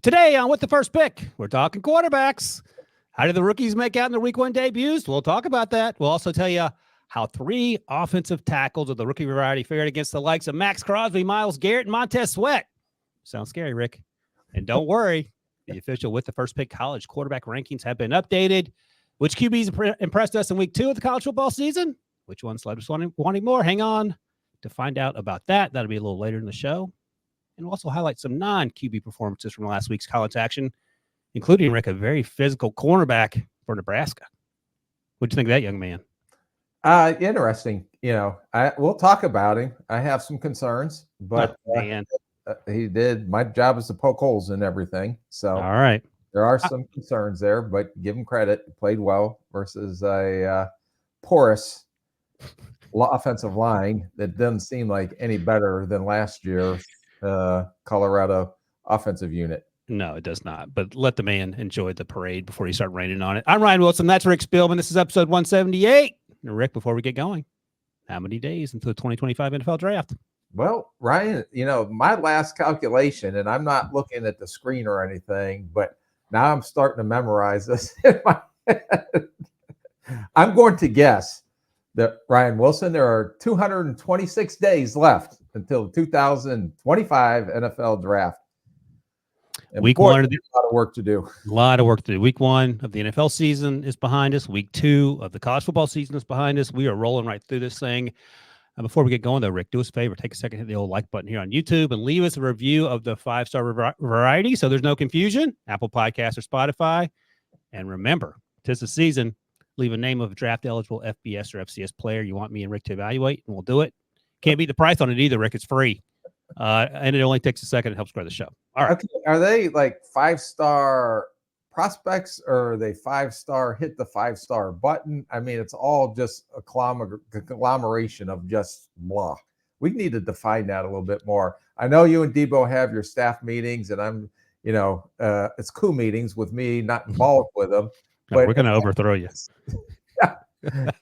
Today on With the First Pick, we're talking quarterbacks. How did the rookies make out in their week one debuts? We'll talk about that. We'll also tell you how 3 offensive tackles of the rookie variety fared against the likes of Max Crosby, Myles Garrett, and Montez Sweat. Sounds scary, Rick. And don't worry, the official With the First Pick college quarterback rankings have been updated. Which QBs impressed us in week 2 of the college football season? Which ones left us wanting more? Hang on to find out about that. That'll be a little later in the show. And we'll also highlight some non-QB performances from last week's college action, including, Rick, a very physical cornerback for Nebraska. What'd you think of that young man? Interesting. We'll talk about him. I have some concerns, but he did. My job is to poke holes in everything. So all right, there are some concerns there, but give him credit. He played well versus a porous offensive line that doesn't seem like any better than last year's Colorado offensive unit. No, it does not. But let the man enjoy the parade before you start raining on it. I'm Ryan Wilson. That's Rick Spielman. This is episode 178. And Rick, before we get going, how many days until the 2025 NFL draft? Well, Ryan, my last calculation, and I'm not looking at the screen or anything, but now I'm starting to memorize this in my head. I'm going to guess that, Ryan Wilson, there are 226 days left until the 2025 NFL draft. And week one, a lot of work to do. A lot of work to do. Week 1 of the NFL season is behind us. Week 2 of the college football season is behind us. We are rolling right through this thing. Before we get going, though, Rick, do us a favor. Take a second, hit the old like button here on YouTube, and leave us a review of the 5-star variety so there's no confusion. Apple Podcasts or Spotify. And remember, 'tis the season. Leave a name of a draft-eligible FBS or FCS player you want me and Rick to evaluate, and we'll do it. Can't beat the price on it either, Rick. It's free. And it only takes a second. It helps grow the show. All right. Okay. Are they like 5-star prospects, or are they 5-star hit the 5-star button? I mean, it's all just a conglomeration of just blah. We need to define that a little bit more. I know you and Debo have your staff meetings, and I'm, it's cool meetings with me not involved with them. No, but we're going to overthrow you.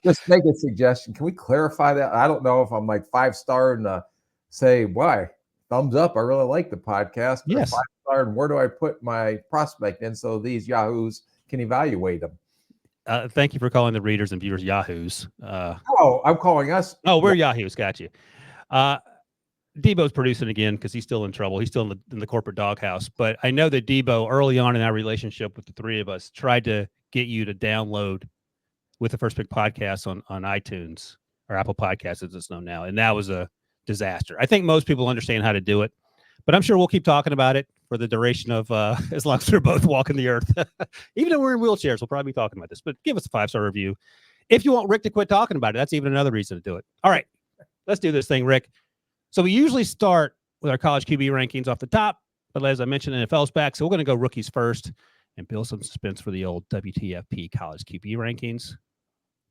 Just make a suggestion. Can we clarify that? I don't know if I'm like 5-star and say why. Thumbs up. I really like the podcast. Yes. 5-star, and where do I put my prospect in so these yahoos can evaluate them? Thank you for calling the readers and viewers yahoos. I'm calling us. Oh, we're yahoos. Got you. Debo's producing again because he's still in trouble. He's still in the corporate doghouse. But I know that Debo, early on in our relationship with the three of us, tried to get you to download With the First Pick podcast on iTunes or Apple Podcasts, as it's known now. And that was a disaster. I think most people understand how to do it, but I'm sure we'll keep talking about it for the duration of as long as we're both walking the earth. Even though we're in wheelchairs, we'll probably be talking about this, but give us a 5-star review. If you want Rick to quit talking about it, that's even another reason to do it. All right, let's do this thing, Rick. So we usually start with our college QB rankings off the top, but as I mentioned, NFL's back, so we're going to go rookies first and build some suspense for the old WTFP college QB rankings.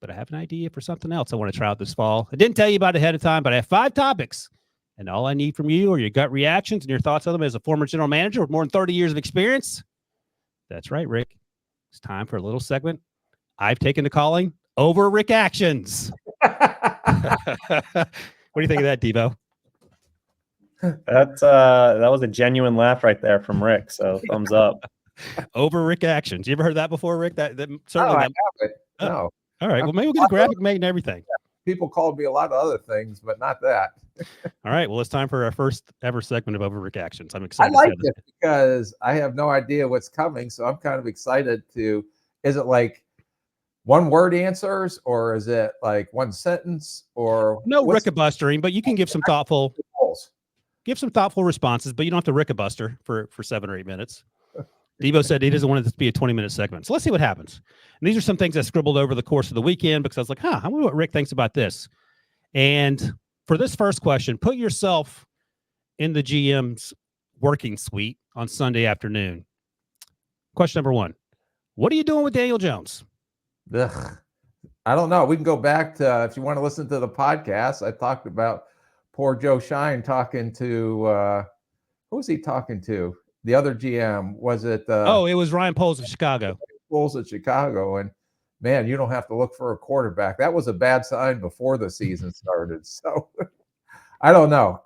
But I have an idea for something else I want to try out this fall. I didn't tell you about it ahead of time, but I have 5 topics. And all I need from you are your gut reactions and your thoughts on them as a former general manager with more than 30 years of experience. That's right, Rick. It's time for a little segment I've taken to calling Over Rick Actions. What do you think of that, Debo? That was a genuine laugh right there from Rick. So thumbs up. Over Rick Actions. You ever heard that before, Rick? That certainly. I haven't. No. All right. Well, maybe we'll get a graphic made and everything. People called me a lot of other things, but not that. All right. Well, it's time for our first ever segment of Over Rick Actions. I'm excited. I like it because I have no idea what's coming. So I'm kind of excited is it like 1-word answers, or is it like 1 sentence, or no rickabustering, but you can give some thoughtful responses, but you don't have to rickabuster for 7 or 8 minutes. Debo said he doesn't want it to be a 20-minute segment. So let's see what happens. And these are some things I scribbled over the course of the weekend because I was like, I wonder what Rick thinks about this. And for this first question, put yourself in the GM's working suite on Sunday afternoon. Question number 1. What are you doing with Daniel Jones? I don't know. We can go back to, if you want to listen to the podcast, I talked about poor Joe Shine talking to, who was he talking to? The other GM, was it? It was Ryan Poles of Chicago. Poles at Chicago, and man, you don't have to look for a quarterback. That was a bad sign before the season started. So I don't know.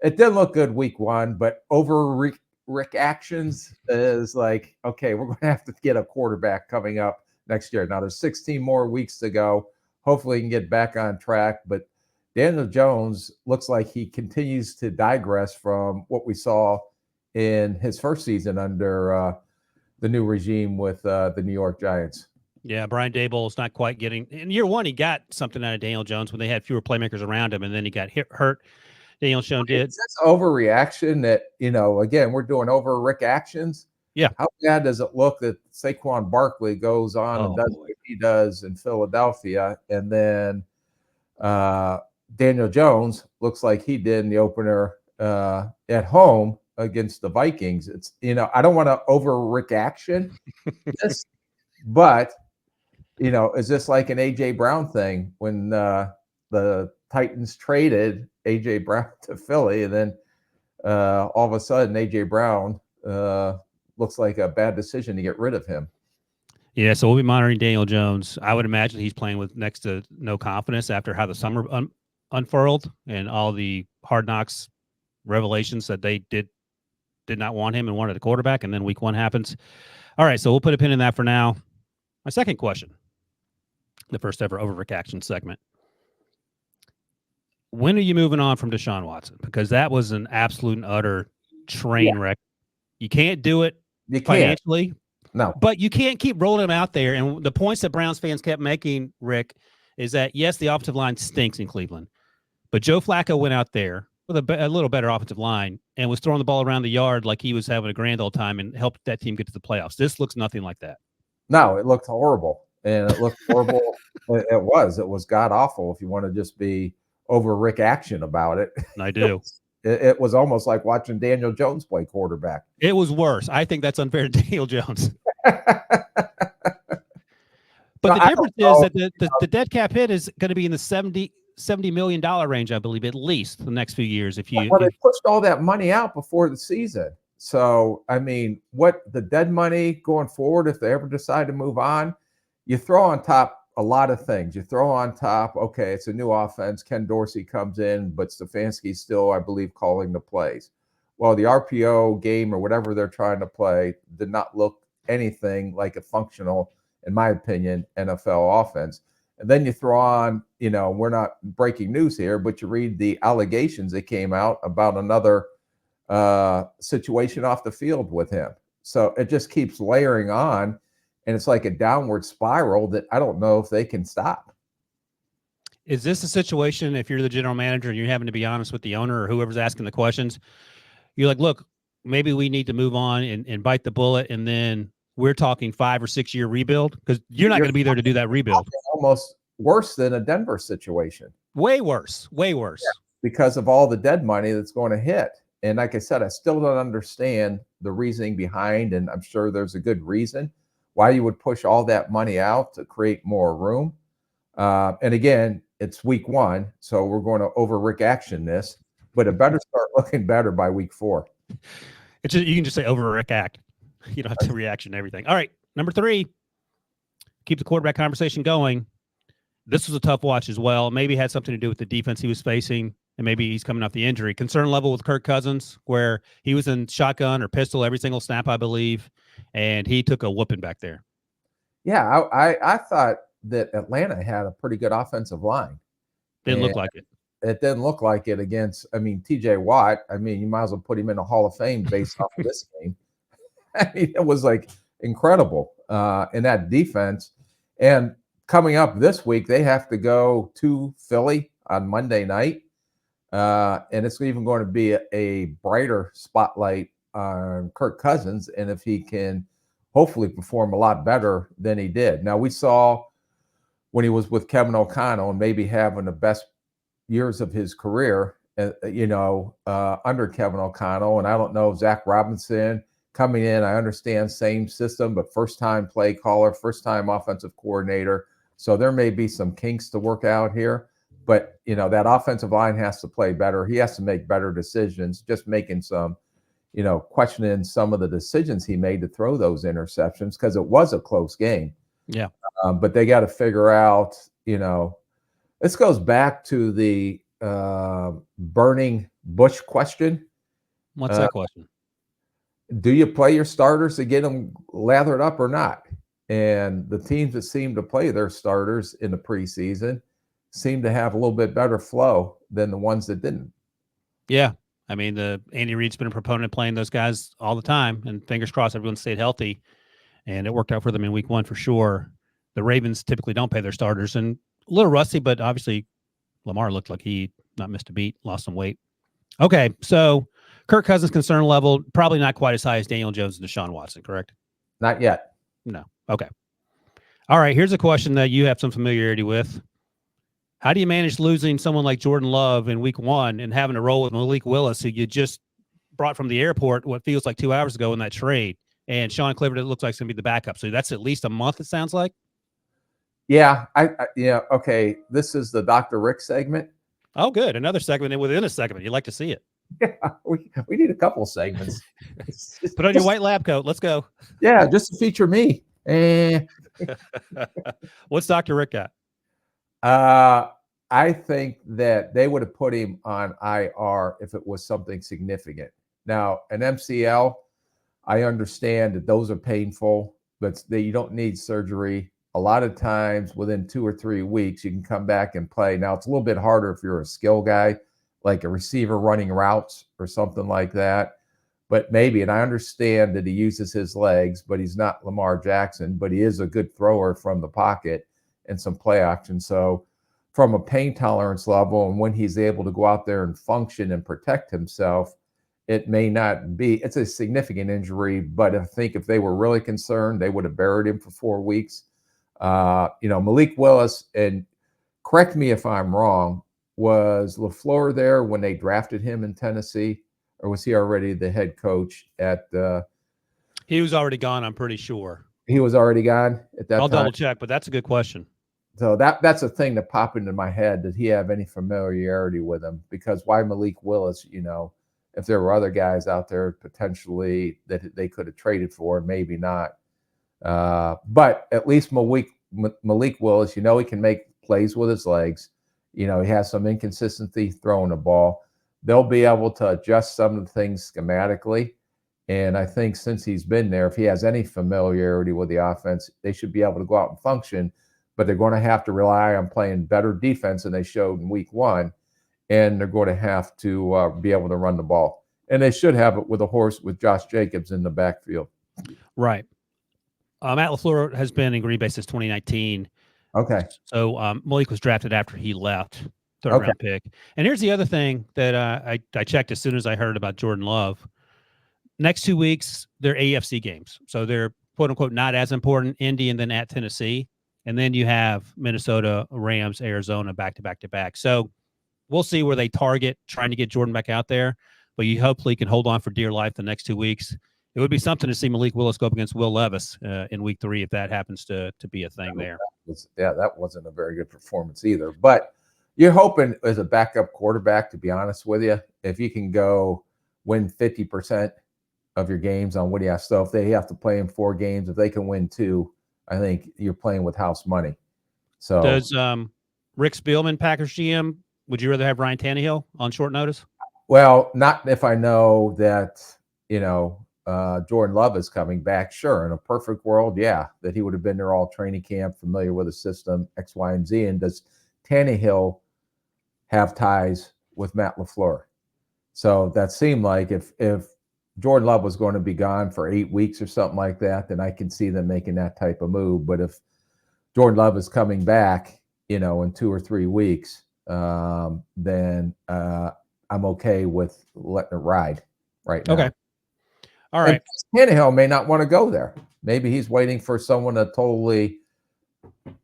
It didn't look good week 1, but over Rick actions is like, okay, we're going to have to get a quarterback coming up next year. Now there's 16 more weeks to go. Hopefully he can get back on track. But Daniel Jones looks like he continues to digress from what we saw in his first season under the new regime with the New York Giants. Yeah, Brian Daboll's not quite getting – in year one, he got something out of Daniel Jones when they had fewer playmakers around him, and then he got hurt. Daniel Jones did. Is this overreaction that, again, we're doing over Rick actions? Yeah. How bad does it look that Saquon Barkley goes on and does what he does in Philadelphia, and then Daniel Jones looks like he did in the opener at home against the Vikings? It's, I don't want to over Rick action this, but is this like an A.J. Brown thing when the Titans traded A.J. Brown to Philly, and then all of a sudden A.J. Brown looks like a bad decision to get rid of him? Yeah, so we'll be monitoring Daniel Jones. I would imagine he's playing with next to no confidence after how the summer unfurled and all the Hard Knocks revelations that they did not want him and wanted a quarterback, and then week one happens. All right, so we'll put a pin in that for now. My second question, the first ever overreaction segment. When are you moving on from Deshaun Watson? Because that was an absolute and utter train wreck. You can't do it financially. No. But you can't keep rolling him out there. And the points that Browns fans kept making, Rick, is that, yes, the offensive line stinks in Cleveland. But Joe Flacco went out there with a little better offensive line and was throwing the ball around the yard like he was having a grand old time and helped that team get to the playoffs. This looks nothing like that. No, it looked horrible. And it looked horrible. It was god-awful if you want to just be over Rick action about it. I do. It was almost like watching Daniel Jones play quarterback. It was worse. I think that's unfair to Daniel Jones. But the difference is that the dead cap hit is going to be in the $70 million range, I believe, at least the next few years. They pushed all that money out before the season. So, I mean, what the dead money going forward, if they ever decide to move on, you throw on top a lot of things. You throw on top, okay, it's a new offense. Ken Dorsey comes in, but Stefanski's still, I believe, calling the plays. Well, the RPO game or whatever they're trying to play did not look anything like a functional, in my opinion, NFL offense. And then you throw on, we're not breaking news here, but you read the allegations that came out about another situation off the field with him. So it just keeps layering on. And it's like a downward spiral that I don't know if they can stop. Is this a situation, if you're the general manager and you're having to be honest with the owner or whoever's asking the questions, you're like, look, maybe we need to move on and bite the bullet, and then we're talking 5 or 6 year rebuild? Because you're not going to be there to do that rebuild. Almost worse than a Denver situation. Way worse. Way worse. Yeah, because of all the dead money that's going to hit. And like I said, I still don't understand the reasoning behind, and I'm sure there's a good reason why you would push all that money out to create more room. And again, it's week one, so we're going to over Rick action this, but it better start looking better by week 4. It's just, you can just say over Rick act. You don't have to reaction to everything. All right, number 3, keep the quarterback conversation going. This was a tough watch as well. Maybe it had something to do with the defense he was facing, and maybe he's coming off the injury. Concern level with Kirk Cousins, where he was in shotgun or pistol every single snap, I believe, and he took a whooping back there. Yeah, I thought that Atlanta had a pretty good offensive line. Didn't look like it. It didn't look like it against, TJ Watt. You might as well put him in the Hall of Fame based off of this game. It was like incredible in that defense. And coming up this week, they have to go to Philly on Monday night. And it's even going to be a brighter spotlight on Kirk Cousins, and if he can hopefully perform a lot better than he did. Now, we saw when he was with Kevin O'Connell and maybe having the best years of his career, under Kevin O'Connell. And I don't know, Zach Robinson coming in, I understand same system, but first-time play caller, first-time offensive coordinator. So there may be some kinks to work out here. But, that offensive line has to play better. He has to make better decisions, just making some, questioning some of the decisions he made to throw those interceptions, because it was a close game. Yeah. But they got to figure out, this goes back to the burning bush question. What's that question? do you play your starters to get them lathered up or not? And the teams that seem to play their starters in the preseason seem to have a little bit better flow than the ones that didn't. Yeah. I mean, Andy Reid's been a proponent of playing those guys all the time, and fingers crossed everyone stayed healthy, and it worked out for them in week 1 for sure. The Ravens typically don't pay their starters, and a little rusty, but obviously Lamar looked like he not missed a beat, lost some weight. Okay, so Kirk Cousins' concern level probably not quite as high as Daniel Jones and Deshaun Watson, correct? Not yet. No. Okay. All right, here's a question that you have some familiarity with. How do you manage losing someone like Jordan Love in week 1 and having to roll with Malik Willis, who you just brought from the airport what feels like 2 hours ago in that trade, and Sean Clifford, it looks like it's going to be the backup. So that's at least a month, it sounds like? Yeah. Okay. This is the Dr. Rick segment. Oh, good. Another segment within a segment. You'd like to see it. Yeah, we need a couple segments. Put on your white lab coat. Let's go. Yeah, just to feature me. What's Dr. Rick got? I think that they would have put him on IR if it was something significant. Now, an MCL, I understand that those are painful, but you don't need surgery. A lot of times within 2 or 3 weeks, you can come back and play. Now, it's a little bit harder if you're a skill guy, like a receiver running routes or something like that. But maybe, and I understand that he uses his legs, but he's not Lamar Jackson, but he is a good thrower from the pocket and some play action. So from a pain tolerance level, and when he's able to go out there and function and protect himself, it may not be, it's a significant injury, but I think if they were really concerned, they would have buried him for 4 weeks. Malik Willis, and correct me if I'm wrong, was LaFleur there when they drafted him in Tennessee, or was he already the head coach at He was already gone, I'm pretty sure. He was already gone at that time? I'll double check, but that's a good question. So that's a thing that popped into my head. Did he have any familiarity with him? Because why Malik Willis, if there were other guys out there potentially that they could have traded for, maybe not. But at least Malik Willis, he can make plays with his legs. He has some inconsistency throwing the ball. They'll be able to adjust some of the things schematically. And I think since he's been there, if he has any familiarity with the offense, they should be able to go out and function. But they're going to have to rely on playing better defense than they showed in week 1. And they're going to have to be able to run the ball. And they should have it with with Josh Jacobs in the backfield. Right. Matt LaFleur has been in Green Bay since 2019. Okay. So Malik was drafted after he left, third-round pick. And here's the other thing that I checked as soon as I heard about Jordan Love. Next 2 weeks, they're AFC games. So they're, quote-unquote, not as important, Indy and then at Tennessee. And then you have Minnesota, Rams, Arizona, back-to-back-to-back. So we'll see where they target trying to get Jordan back out there. But you hopefully can hold on for dear life the next 2 weeks. It would be something to see Malik Willis go up against Will Levis in week 3 if that happens to be a thing there. That wasn't a very good performance either. But you're hoping as a backup quarterback, to be honest with you, if you can go win 50% of your games on what he has. So if they have to play in 4 games, if they can win 2, I think you're playing with house money. So does Rick Spielman, Packers GM, would you rather have Ryan Tannehill on short notice? Well, not if I know that, Jordan Love is coming back. Sure. In a perfect world, yeah, that he would have been there all training camp, familiar with the system, X, Y, and Z. And does Tannehill have ties with Matt LaFleur? So that seemed like if Jordan Love was going to be gone for 8 weeks or something like that, then I can see them making that type of move. But if Jordan Love is coming back, in 2 or 3 weeks, then I'm okay with letting it ride right now. Okay. All right. And Tannehill may not want to go there. Maybe he's waiting for someone to totally,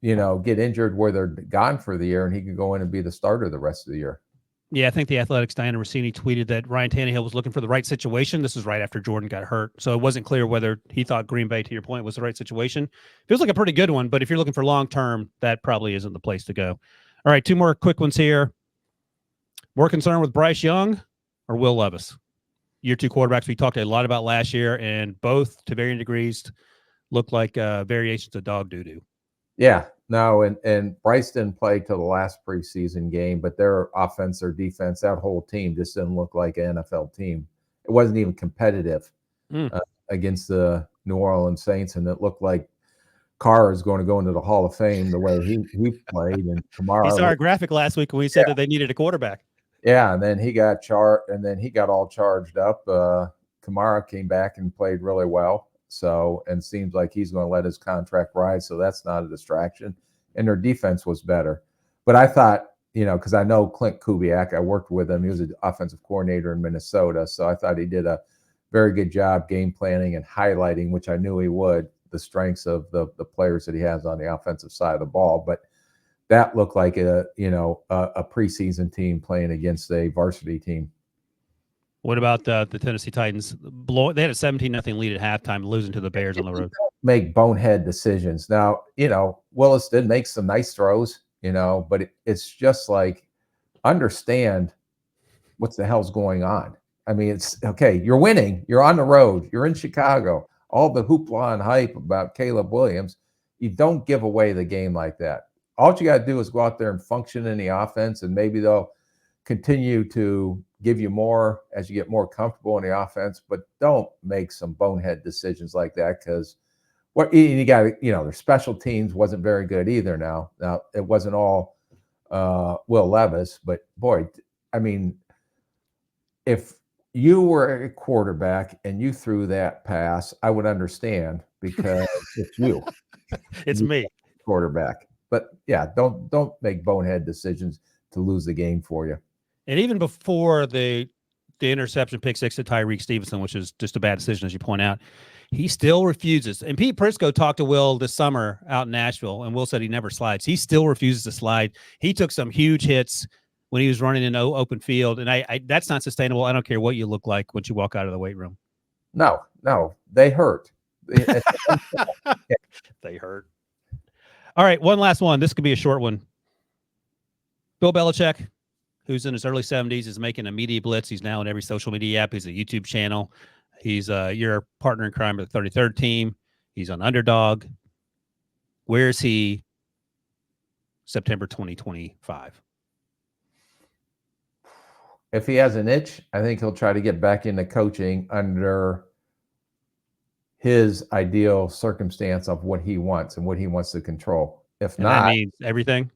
get injured where they're gone for the year and he can go in and be the starter the rest of the year. Yeah, I think the Athletic's Diana Rossini tweeted that Ryan Tannehill was looking for the right situation. This was right after Jordan got hurt. So it wasn't clear whether he thought Green Bay, to your point, was the right situation. Feels like a pretty good one, but if you're looking for long-term, that probably isn't the place to go. All right, 2 more quick ones here. More concerned with Bryce Young or Will Levis? Your 2 quarterbacks we talked a lot about last year, and both, to varying degrees, look like variations of dog doo-doo. Yeah, no, and Bryce didn't play till the last preseason game, but their offense or defense, that whole team just didn't look like an NFL team. It wasn't even competitive. against the New Orleans Saints, and it looked like Carr is going to go into the Hall of Fame the way he played. And He saw Kamara, our graphic last week when we said that they needed a quarterback. yeah, and then he got all charged up. Kamara came back and played really well. So, and seems like he's going to let his contract rise. So that's not a distraction. And their defense was better. But I thought, because I know Clint Kubiak, I worked with him. He was an offensive coordinator in Minnesota. So I thought he did a very good job game planning and highlighting, which I knew he would, the strengths of the players that he has on the offensive side of the ball. But that looked like a preseason team playing against a varsity team. What about the Tennessee Titans? They had a 17-0 lead at halftime, losing to the Bears on the road. Make bonehead decisions. Now, Willis did make some nice throws, but it's just like, understand what the hell's going on. I mean, it's okay. You're winning. You're on the road. You're in Chicago. All the hoopla and hype about Caleb Williams. You don't give away the game like that. All you got to do is go out there and function in the offense, and maybe they'll continue to give you more as you get more comfortable in the offense, but don't make some bonehead decisions like that, because you got their special teams wasn't very good either. Now it wasn't all Will Levis, but boy, I mean, if you were a quarterback and you threw that pass, I would understand, because it's you. It's me, quarterback. But yeah, don't make bonehead decisions to lose the game for you. And even before the interception pick six to Tyreek Stevenson, which is just a bad decision, as you point out, he still refuses. And Pete Prisco talked to Will this summer out in Nashville, and Will said he never slides. He still refuses to slide. He took some huge hits when he was running in open field, and I that's not sustainable. I don't care what you look like once you walk out of the weight room. No, they hurt. They hurt. All right, one last one. This could be a short one. Bill Belichick, who's in his early 70s, is making a media blitz. He's now in every social media app. He's a YouTube channel. He's your partner in crime with the 33rd team. He's on Underdog. Where is he September 2025? If he has an itch, I think he'll try to get back into coaching under his ideal circumstance of what he wants and what he wants to control. If not, that means everything.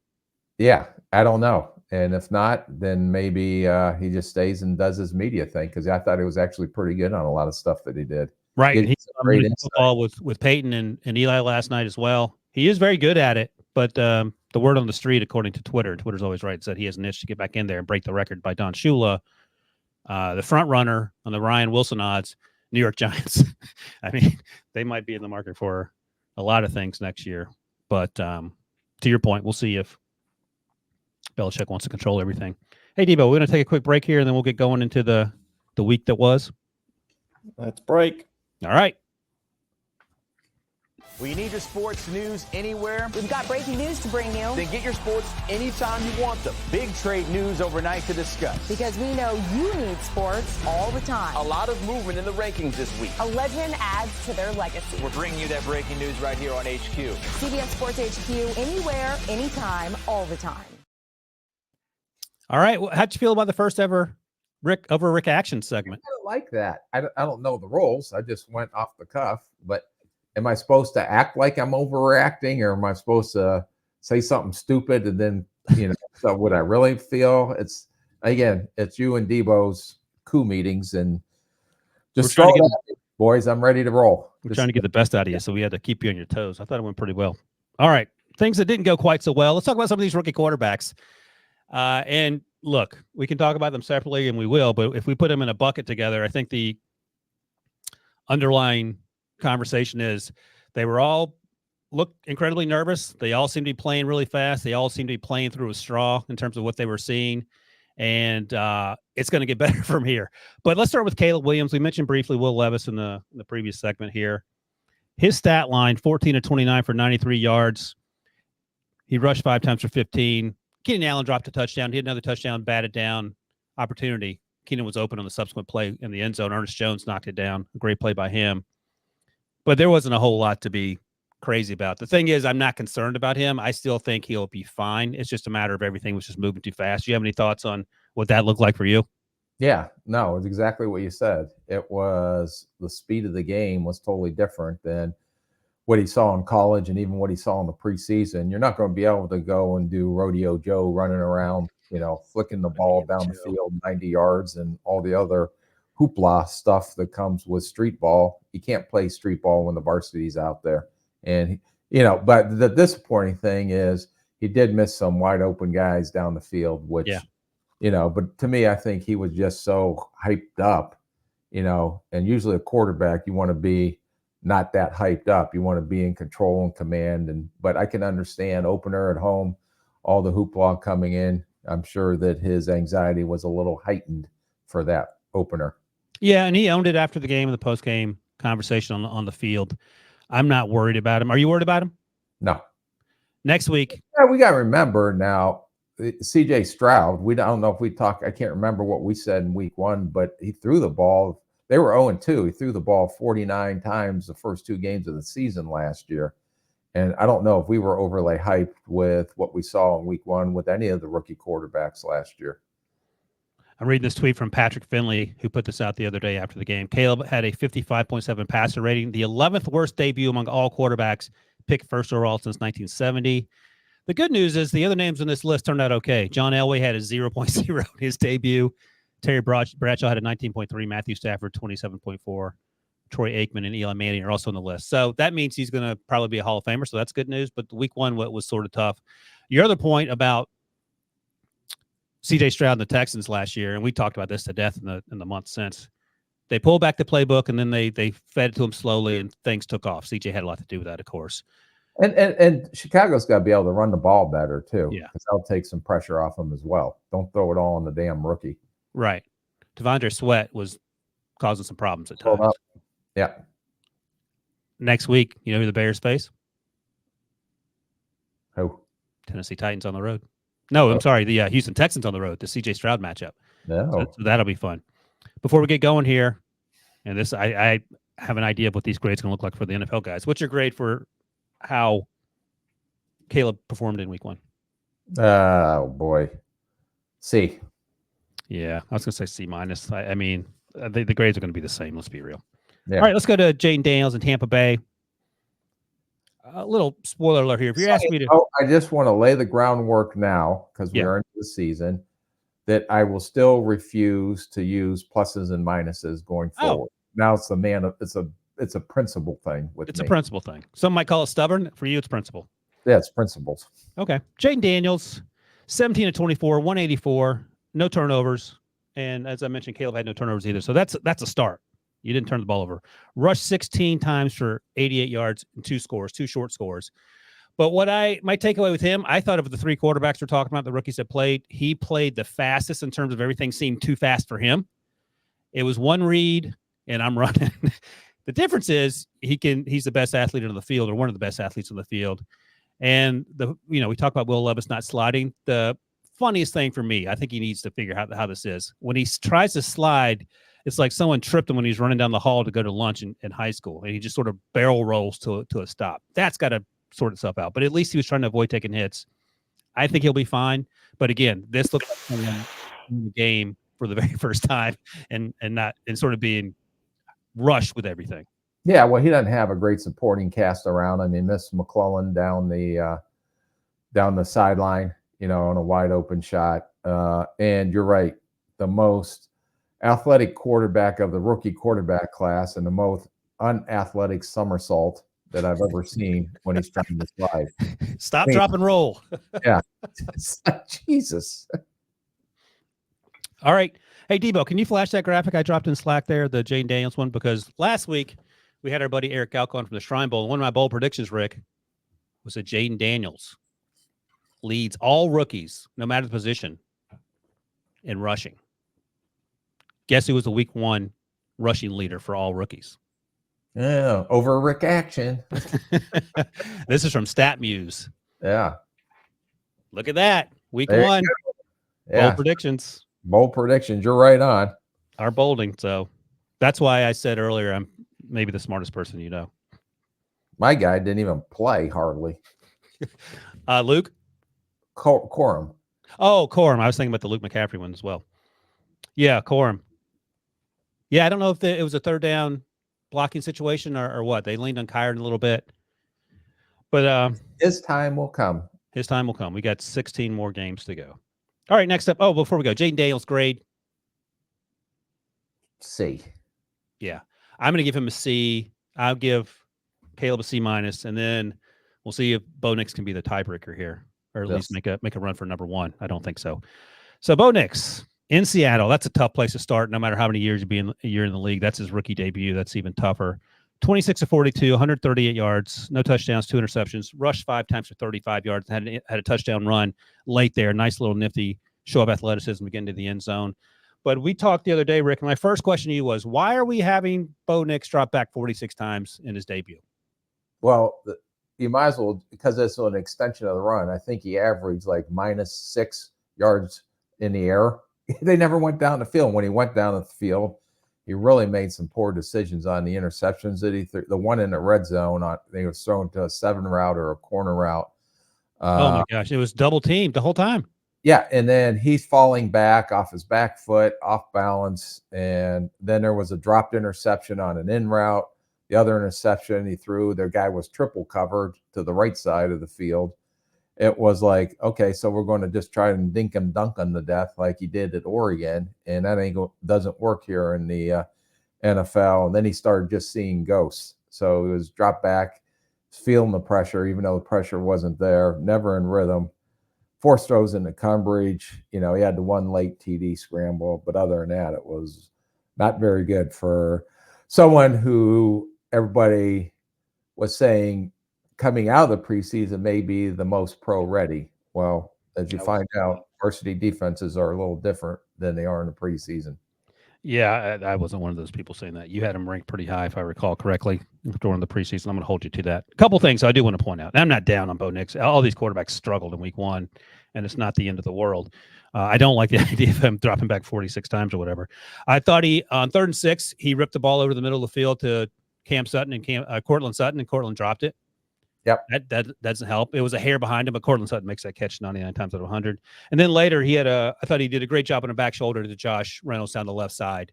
Yeah, I don't know. And if not, then maybe he just stays and does his media thing, because I thought he was actually pretty good on a lot of stuff that he did. Right. He's great football with Peyton and Eli last night as well. He is very good at it, but the word on the street, according to Twitter, and Twitter's always right, said he has an itch to get back in there and break the record by Don Shula, the front runner on the Ryan Wilson odds, New York Giants. I mean, they might be in the market for a lot of things next year. But to your point, we'll see if Belichick wants to control everything. Hey, Debo, we're going to take a quick break here, and then we'll get going into the week that was. Let's break. All right. Well, you need your sports news anywhere? We've got breaking news to bring you. Then get your sports anytime you want them. Big trade news overnight to discuss. Because we know you need sports all the time. A lot of movement in the rankings this week. A legend adds to their legacy. We're bringing you that breaking news right here on HQ. CBS Sports HQ, anywhere, anytime, all the time. All right. Well, how'd you feel about the first ever Rick Action segment? I don't like that. I don't know the rules. I just went off the cuff. But am I supposed to act like I'm overreacting, or am I supposed to say something stupid and then, so would I really feel? It's you and Debo's coup meetings, and just throw it at me, boys. I'm ready to roll. We're trying to get the best out of you, so we had to keep you on your toes. I thought it went pretty well. All right. Things that didn't go quite so well. Let's talk about some of these rookie quarterbacks. And look, we can talk about them separately, and we will, but if we put them in a bucket together, I think the underlying conversation is they were all look incredibly nervous. They all seem to be playing really fast. They all seem to be playing through a straw in terms of what they were seeing. And it's going to get better from here. But let's start with Caleb Williams. We mentioned briefly Will Levis in the previous segment here. His stat line, 14 of 29 for 93 yards. He rushed 5 times for 15. Keenan Allen dropped a touchdown. He had another touchdown, batted down opportunity. Keenan was open on the subsequent play in the end zone. Ernest Jones knocked it down. A great play by him. But there wasn't a whole lot to be crazy about. The thing is, I'm not concerned about him. I still think he'll be fine. It's just a matter of everything was just moving too fast. Do you have any thoughts on what that looked like for you? Yeah, no, it's exactly what you said. It was the speed of the game was totally different than what he saw in college and even what he saw in the preseason. You're not going to be able to go and do Rodeo Joe running around, flicking the ball down the field 90 yards and all the other hoopla stuff that comes with street ball. You can't play street ball when the varsity's out there. And, but the disappointing thing is he did miss some wide open guys down the field, which, but to me, I think he was just so hyped up, and usually a quarterback, you want to be not that hyped up. You want to be in control and command. But I can understand opener at home, all the hoopla coming in. I'm sure that his anxiety was a little heightened for that opener. Yeah, and he owned it after the game and the post-game conversation on the field. I'm not worried about him. Are you worried about him? No. Next week. Yeah, we got to remember now, CJ Stroud, I don't know if we talked, I can't remember what we said in week 1, but he threw the ball. They were 0-2. He threw the ball 49 times the first 2 games of the season last year. And I don't know if we were overly hyped with what we saw in week 1 with any of the rookie quarterbacks last year. I'm reading this tweet from Patrick Finley, who put this out the other day after the game. Caleb had a 55.7 passer rating, the 11th worst debut among all quarterbacks picked first overall since 1970. The good news is the other names on this list turned out okay. John Elway had a 0.0 in his debut. Terry Bradshaw had a 19.3. Matthew Stafford, 27.4. Troy Aikman and Eli Manning are also on the list. So that means he's going to probably be a Hall of Famer. So that's good news. But week 1 was sort of tough. Your other point about CJ Stroud and the Texans last year, and we talked about this to death in the month since. They pulled back the playbook, and then they fed it to him slowly, and things took off. CJ had a lot to do with that, of course. And Chicago's got to be able to run the ball better, too. Yeah. Because that'll take some pressure off him as well. Don't throw it all on the damn rookie. Right. Devondre Sweat was causing some problems at times. Yeah. Next week, you know who the Bears face? Who? Tennessee Titans on the road. No, I'm sorry. The Houston Texans on the road, the CJ Stroud matchup. No. So that'll be fun. Before we get going here, and this, I have an idea of what these grades are going to look like for the NFL guys. What's your grade for how Caleb performed in week 1? Oh, boy. C. Yeah, I was going to say C minus. I mean, the grades are going to be the same. Let's be real. Yeah. All right, let's go to Jayden Daniels in Tampa Bay. A little spoiler alert here. If you're asking me to, I just want to lay the groundwork now because we are into the season that I will still refuse to use pluses and minuses going forward. Now it's it's a principle thing with me. It's a principle thing. Some might call it stubborn. For you, it's principle. Yeah, it's principles. Okay. Jayden Daniels, 17 of 24, 184, no turnovers. And as I mentioned, Caleb had no turnovers either. So that's a start. You didn't turn the ball over. Rushed 16 times for 88 yards and 2 short scores. But my takeaway with him, I thought of the 3 quarterbacks we're talking about, the rookies that played, he played the fastest in terms of everything seemed too fast for him. It was one read, and I'm running. The difference is he's the best athlete on the field, or one of the best athletes on the field. And we talk about Will Levis not sliding. The funniest thing for me, I think he needs to figure out how this is. When he tries to slide, it's like someone tripped him when he's running down the hall to go to lunch in high school, and he just sort of barrel rolls to a stop. That's got to sort itself out. But at least he was trying to avoid taking hits. I think he'll be fine. But again, this looks like someone in the game for the very first time and sort of being rushed with everything. Yeah, well, he doesn't have a great supporting cast around. I mean, Miss McClellan down the sideline, on a wide open shot. And you're right, the most athletic quarterback of the rookie quarterback class and the most unathletic somersault that I've ever seen when he's trying to slide. Stop, drop, and roll. Yeah. Jesus. All right. Hey, Debo, can you flash that graphic I dropped in Slack there, the Jayden Daniels one? Because last week we had our buddy Eric Galcon from the Shrine Bowl. One of my bold predictions, Rick, was that Jayden Daniels leads all rookies, no matter the position, in rushing. Guess who was the week 1 rushing leader for all rookies? Yeah, over Rick Action. This is from StatMuse. Yeah. Look at that. Week There 1. Yeah. Bold predictions. Bold predictions. You're right on. Our bolding. So that's why I said earlier I'm maybe the smartest person you know. My guy didn't even play hardly. Luke? Corum. Oh, Corum. I was thinking about the Luke McCaffrey one as well. Yeah, Corum. Yeah, I don't know if it was a third down blocking situation or what. They leaned on Kyron a little bit. But His time will come. his time will come. We got 16 more games to go. All right, next up. Oh, before we go, Jayden Daniels grade. C. Yeah, I'm going to give him a C. I'll give Caleb a C minus, and then we'll see if Bo Nix can be the tiebreaker here, or at least make a run for number one. I don't think so. So Bo Nix in Seattle, that's a tough place to start. No matter how many years you're in the league, that's his rookie debut. That's even tougher. 26 of 42, 138 yards, no touchdowns, 2 interceptions, rushed 5 times for 35 yards, had a touchdown run late there. Nice little nifty show of athleticism to get into the end zone. But we talked the other day, Rick, and my first question to you was, why are we having Bo Nix drop back 46 times in his debut? Well, you might as well, because it's an extension of the run. I think he averaged like -6 yards in the air. They never went down the field. When he went down the field, he really made some poor decisions on the interceptions that he threw. The one in the red zone, they was thrown to a 7 route or a corner route. Oh my gosh, it was double teamed the whole time. Yeah, and then he's falling back off his back foot, off balance, and then there was a dropped interception on an in route. The other interception he threw, their guy was triple covered to the right side of the field. It was like, okay, so we're going to just try and dink him dunk him to death like he did at Oregon, and that doesn't work here in the NFL. And then he started just seeing ghosts. So he was dropped back, feeling the pressure, even though the pressure wasn't there, never in rhythm. Forced throws into coverage. He had the one late TD scramble, but other than that, it was not very good for someone who everybody was saying coming out of the preseason may be the most pro ready. Well, as you find out, varsity defenses are a little different than they are in the preseason. Yeah, I wasn't one of those people saying that. You had him ranked pretty high, if I recall correctly, during the preseason. I'm going to hold you to that. A couple things I do want to point out. I'm not down on Bo Nix. All these quarterbacks struggled in week one, and it's not the end of the world. I don't like the idea of him dropping back 46 times or whatever. I thought on 3rd and 6, he ripped the ball over the middle of the field to Cam Sutton and Cortland Sutton, and Cortland dropped it. Yep. That doesn't help. It was a hair behind him, but Cortland Sutton makes that catch 99 times out of 100. And then later I thought he did a great job on a back shoulder to Josh Reynolds down the left side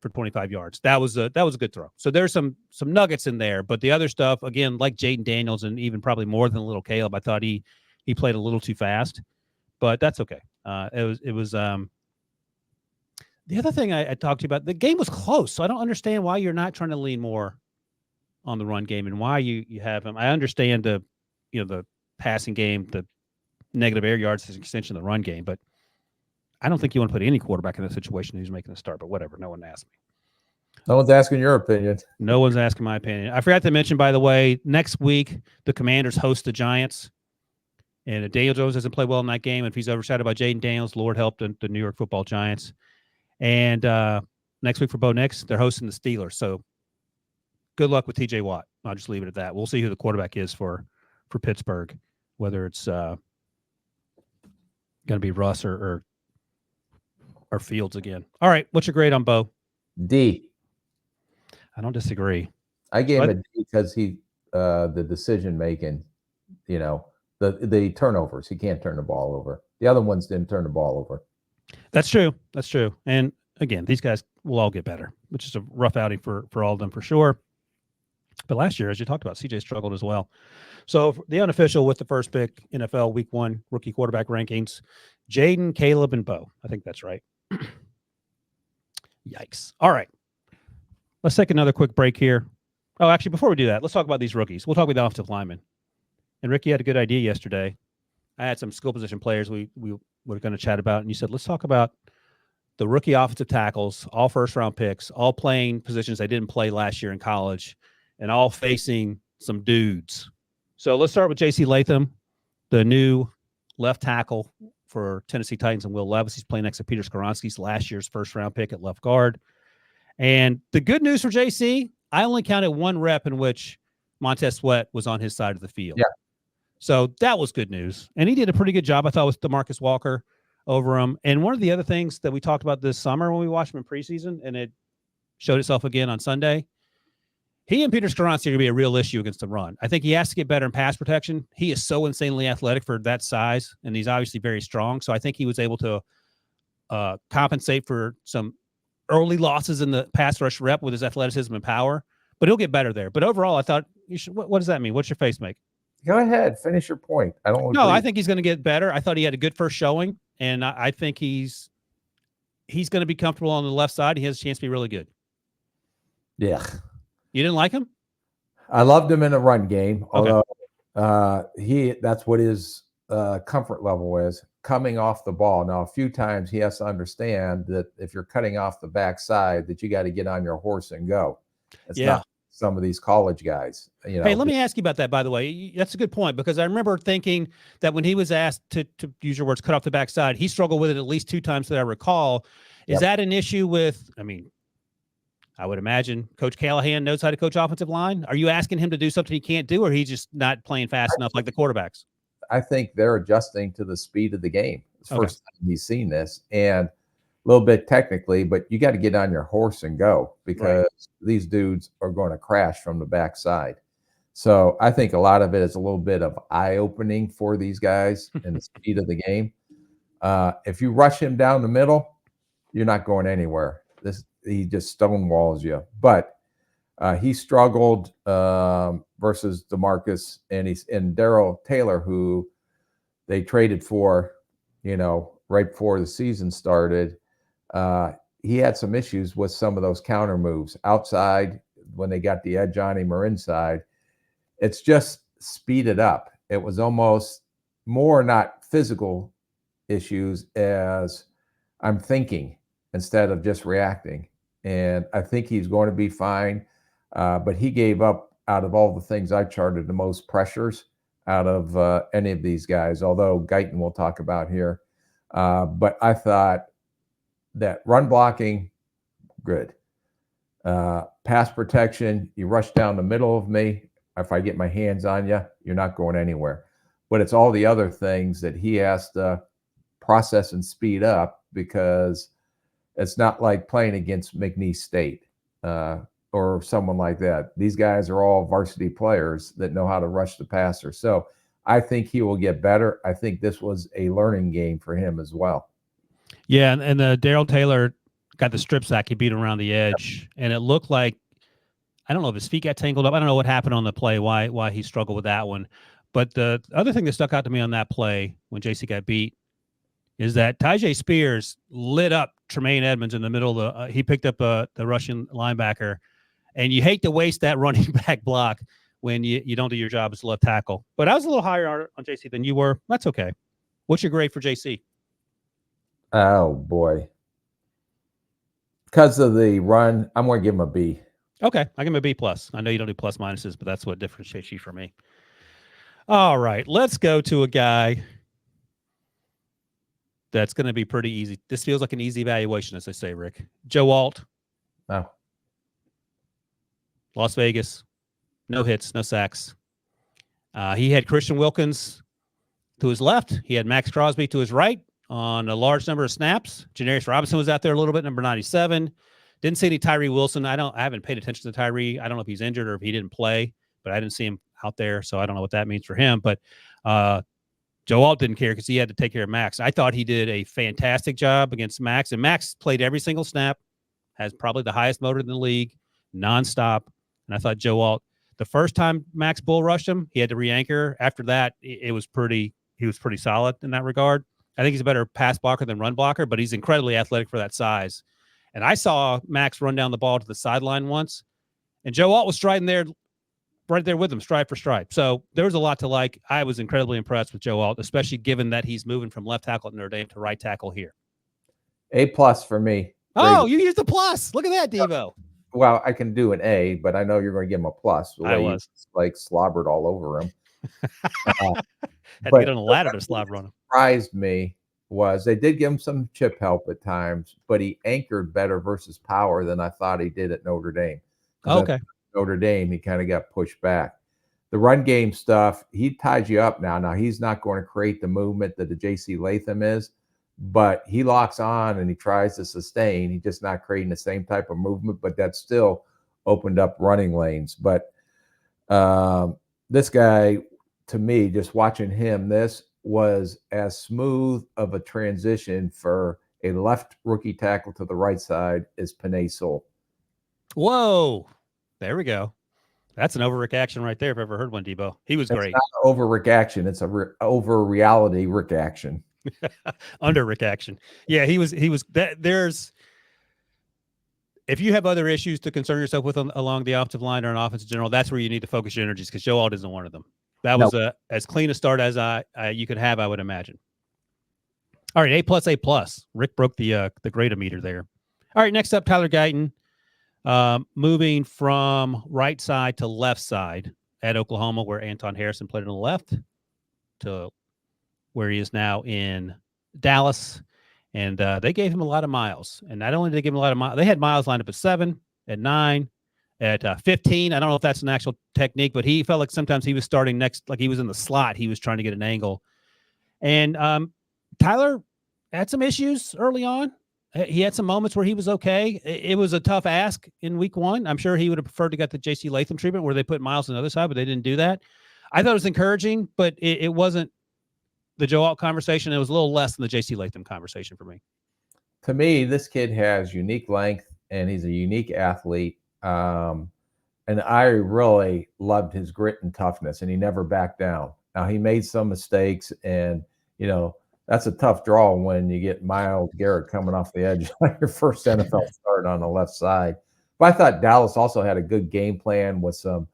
for 25 yards. That was a good throw. So there's some nuggets in there, but the other stuff, again, like Jayden Daniels and even probably more than little Caleb, I thought he played a little too fast, but that's okay. It was the other thing I talked to you about, the game was close. So I don't understand why you're not trying to lean more on the run game and why you have him. I understand the passing game, the negative air yards is an extension of the run game, but I don't think you want to put any quarterback in a situation who's making a start, but whatever. No one asked me. No one's asking your opinion. No one's asking my opinion. I forgot to mention, by the way, next week, the Commanders host the Giants. And if Daniel Jones doesn't play well in that game, if he's overshadowed by Jayden Daniels, Lord help the New York Football Giants. And next week for Bo Nix, they're hosting the Steelers. So good luck with TJ Watt. I'll just leave it at that. We'll see who the quarterback is for Pittsburgh, whether it's going to be Russ or Fields again. All right. What's your grade on Bo? D. I don't disagree. I gave him a D because the decision making, the turnovers. He can't turn the ball over. The other ones didn't turn the ball over. That's true. That's true. And again, these guys will all get better, which is a rough outing for all of them for sure. But last year, as you talked about, CJ struggled as well. So the unofficial with the first pick, NFL Week 1 rookie quarterback rankings, Jayden, Caleb, and Bo. I think that's right. Yikes. All right. Let's take another quick break here. Oh, actually, before we do that, let's talk about these rookies. We'll talk about the offensive linemen. And Ricky had a good idea yesterday. I had some skill position players we were going to chat about, and you said, let's talk about the rookie offensive tackles, all first-round picks, all playing positions they didn't play last year in college, and all facing some dudes. So let's start with J.C. Latham, the new left tackle for Tennessee Titans and Will Levis. He's playing next to Peter Skoronski's last year's first-round pick at left guard. And the good news for J.C., I only counted one rep in which Montez Sweat was on his side of the field. Yeah. So that was good news. And he did a pretty good job, I thought, with DeMarcus Walker over him. And one of the other things that we talked about this summer when we watched him in preseason, and it showed itself again on Sunday, he and Peter Skoronski are going to be a real issue against the run. I think he has to get better in pass protection. He is so insanely athletic for that size, and he's obviously very strong. So I think he was able to compensate for some early losses in the pass rush rep with his athleticism and power, but he'll get better there. But overall, I thought you should. What does that mean? What's your face make? Go ahead, finish your point. I don't. No, agree. I think he's going to get better. I thought he had a good first showing, and I think he's going to be comfortable on the left side. He has a chance to be really good. Yeah, You didn't like him? I loved him in a run game, Okay. although that's what his comfort level is, coming off the ball. Now, a few times he has to understand that if you're cutting off the backside, that you got to get on your horse and go. It's Yeah. not some of these college guys. You know, Hey, let me ask you about that, by the way. That's a good point, because I remember thinking that when he was asked to use your words, cut off the backside, he struggled with it at least 2 times that I recall. Is Yep. that an issue with, I mean, I would imagine Coach Callahan knows how to coach offensive line. Are you asking him to do something he can't do, or he's just not playing fast enough like the quarterbacks? I think they're adjusting to the speed of the game. It's the Okay. first time he's seen this, and a little bit technically, but you got to get on your horse and go, because these dudes are going to crash from the backside. So I think a lot of it is a little bit of eye-opening for these guys and the speed of the game. If you rush him down the middle, you're not going anywhere. He just stonewalls you. But he struggled versus DeMarcus and Darrell Taylor, who they traded for, right before the season started. He had some issues with some of those counter moves outside when they got the edge on him or inside. It's just speeded up. It was almost more not physical issues as I'm thinking instead of just reacting. And I think he's going to be fine. But he gave up, out of all the things I charted, the most pressures out of any of these guys, although Guyton we'll talk about here. But I thought that run blocking, good. Pass protection, you rush down the middle of me. If I get my hands on you, you're not going anywhere. But it's all the other things that he has to process and speed up, because it's not like playing against McNeese State or someone like that. These guys are all varsity players that know how to rush the passer. So I think he will get better. I think this was a learning game for him as well. Yeah, and Darrell Taylor got the strip sack. He beat him around the edge, and it looked like, I don't know if his feet got tangled up. I don't know what happened on the play, why he struggled with that one. But the other thing that stuck out to me on that play when JC got beat is that Tyjae Spears lit up Tremaine Edmonds in the middle of he picked up the Russian linebacker, and you hate to waste that running back block when you don't do your job as left tackle. But I was a little higher on JC than you were. That's okay. What's your grade for JC? Oh, boy. Because of the run, I'm going to give him a B. Okay, I give him a B+. I know you don't do plus minuses, but that's what differentiates you from me. All right, let's go to a guy that's going to be pretty easy. This feels like an easy evaluation, as they say, Rick. Joe Alt. No. Las Vegas. No hits, no sacks. He had Christian Wilkins to his left. He had Max Crosby to his right on a large number of snaps. Janarius Robinson was out there a little bit, number 97. Didn't see any Tyree Wilson. I haven't paid attention to Tyree. I don't know if he's injured or if he didn't play, but I didn't see him out there, so I don't know what that means for him. But Joe Alt didn't care because he had to take care of Max. I thought he did a fantastic job against Max, and Max played every single snap, has probably the highest motor in the league, nonstop. And I thought Joe Alt, the first time Max bull rushed him, he had to re-anchor. After that, he was pretty solid in that regard. I think he's a better pass blocker than run blocker, but he's incredibly athletic for that size. And I saw Max run down the ball to the sideline once, and Joe Alt was striding there, right there with him, stride for stride. So there was a lot to like. I was incredibly impressed with Joe Alt, especially given that he's moving from left tackle at Notre Dame to right tackle here. A+ for me. Oh, you used a plus. Look at that, Devo. Well, I can do an A, but I know you're going to give him a plus. The way you, like, slobbered all over him. Had to get on a ladder to slobber on him. Surprised me was they did give him some chip help at times, but he anchored better versus power than I thought he did at Notre Dame. Okay. Notre Dame, he kind of got pushed back. The run game stuff, he ties you up now. Now, he's not going to create the movement that the J.C. Latham is, but he locks on and he tries to sustain. He's just not creating the same type of movement, but that's still opened up running lanes. But this guy, to me, just watching him, this was as smooth of a transition for a left rookie tackle to the right side is Panay Sewell. Whoa. There we go. That's an overreaction right there. If I've ever heard one, Debo. He was great. It's not overreaction. It's a over reality reaction. Under reaction. Yeah, he was that there's if you have other issues to concern yourself with along the offensive line or an offense in general, that's where you need to focus your energies because Joe Alt isn't one of them. That was as clean a start as you could have, I would imagine. All right, A+. Rick broke the grade-o-meter there. All right, next up, Tyler Guyton. Moving from right side to left side at Oklahoma, where Anton Harrison played on the left, to where he is now in Dallas. And they gave him a lot of miles. And not only did they give him a lot of miles, they had miles lined up at 7, at 9, at 15. I don't know if that's an actual technique, but he felt like sometimes he was starting next, like he was in the slot. He was trying to get an angle. And Tyler had some issues early on. He had some moments where he was okay. It was a tough ask in week 1. I'm sure he would have preferred to get the J.C. Latham treatment where they put Miles on the other side, but they didn't do that. I thought it was encouraging, but it wasn't the Joe Alt conversation. It was a little less than the J.C. Latham conversation for me. To me, this kid has unique length, and he's a unique athlete. And I really loved his grit and toughness, and he never backed down. Now, he made some mistakes, and, you know, that's a tough draw when you get Myles Garrett coming off the edge like your first NFL start on the left side. But I thought Dallas also had a good game plan with some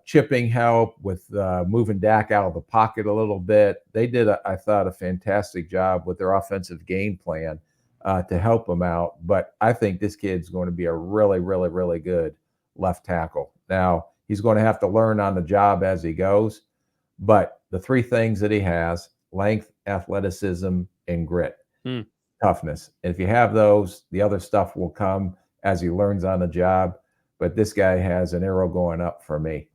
chipping help, with moving Dak out of the pocket a little bit. They did, I thought, a fantastic job with their offensive game plan to help him out. But I think this kid's going to be a really, really, really good left tackle. Now, he's going to have to learn on the job as he goes. But the 3 things that he has: length, athleticism, and grit, toughness. And if you have those, the other stuff will come as he learns on the job. But this guy has an arrow going up for me.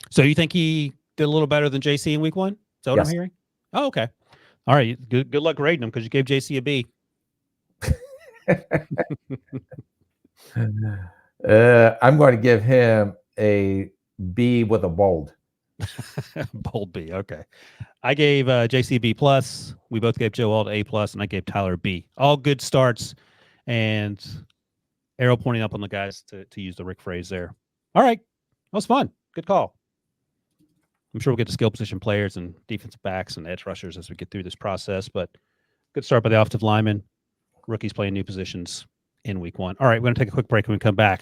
So you think he did a little better than JC in week 1? Is that what I'm hearing? Oh, okay. All right. Good luck grading him because you gave JC a B. I'm going to give him a B with a bold. Bold B. Okay. I gave JC B+. We both gave Joe Alt A+, and I gave Tyler B. All good starts, and arrow pointing up on the guys to use the Rick phrase there. All right. That was fun. Good call. I'm sure we'll get to skill position players and defensive backs and edge rushers as we get through this process, but good start by the offensive linemen. Rookies playing new positions in week 1. All right. We're going to take a quick break when we come back.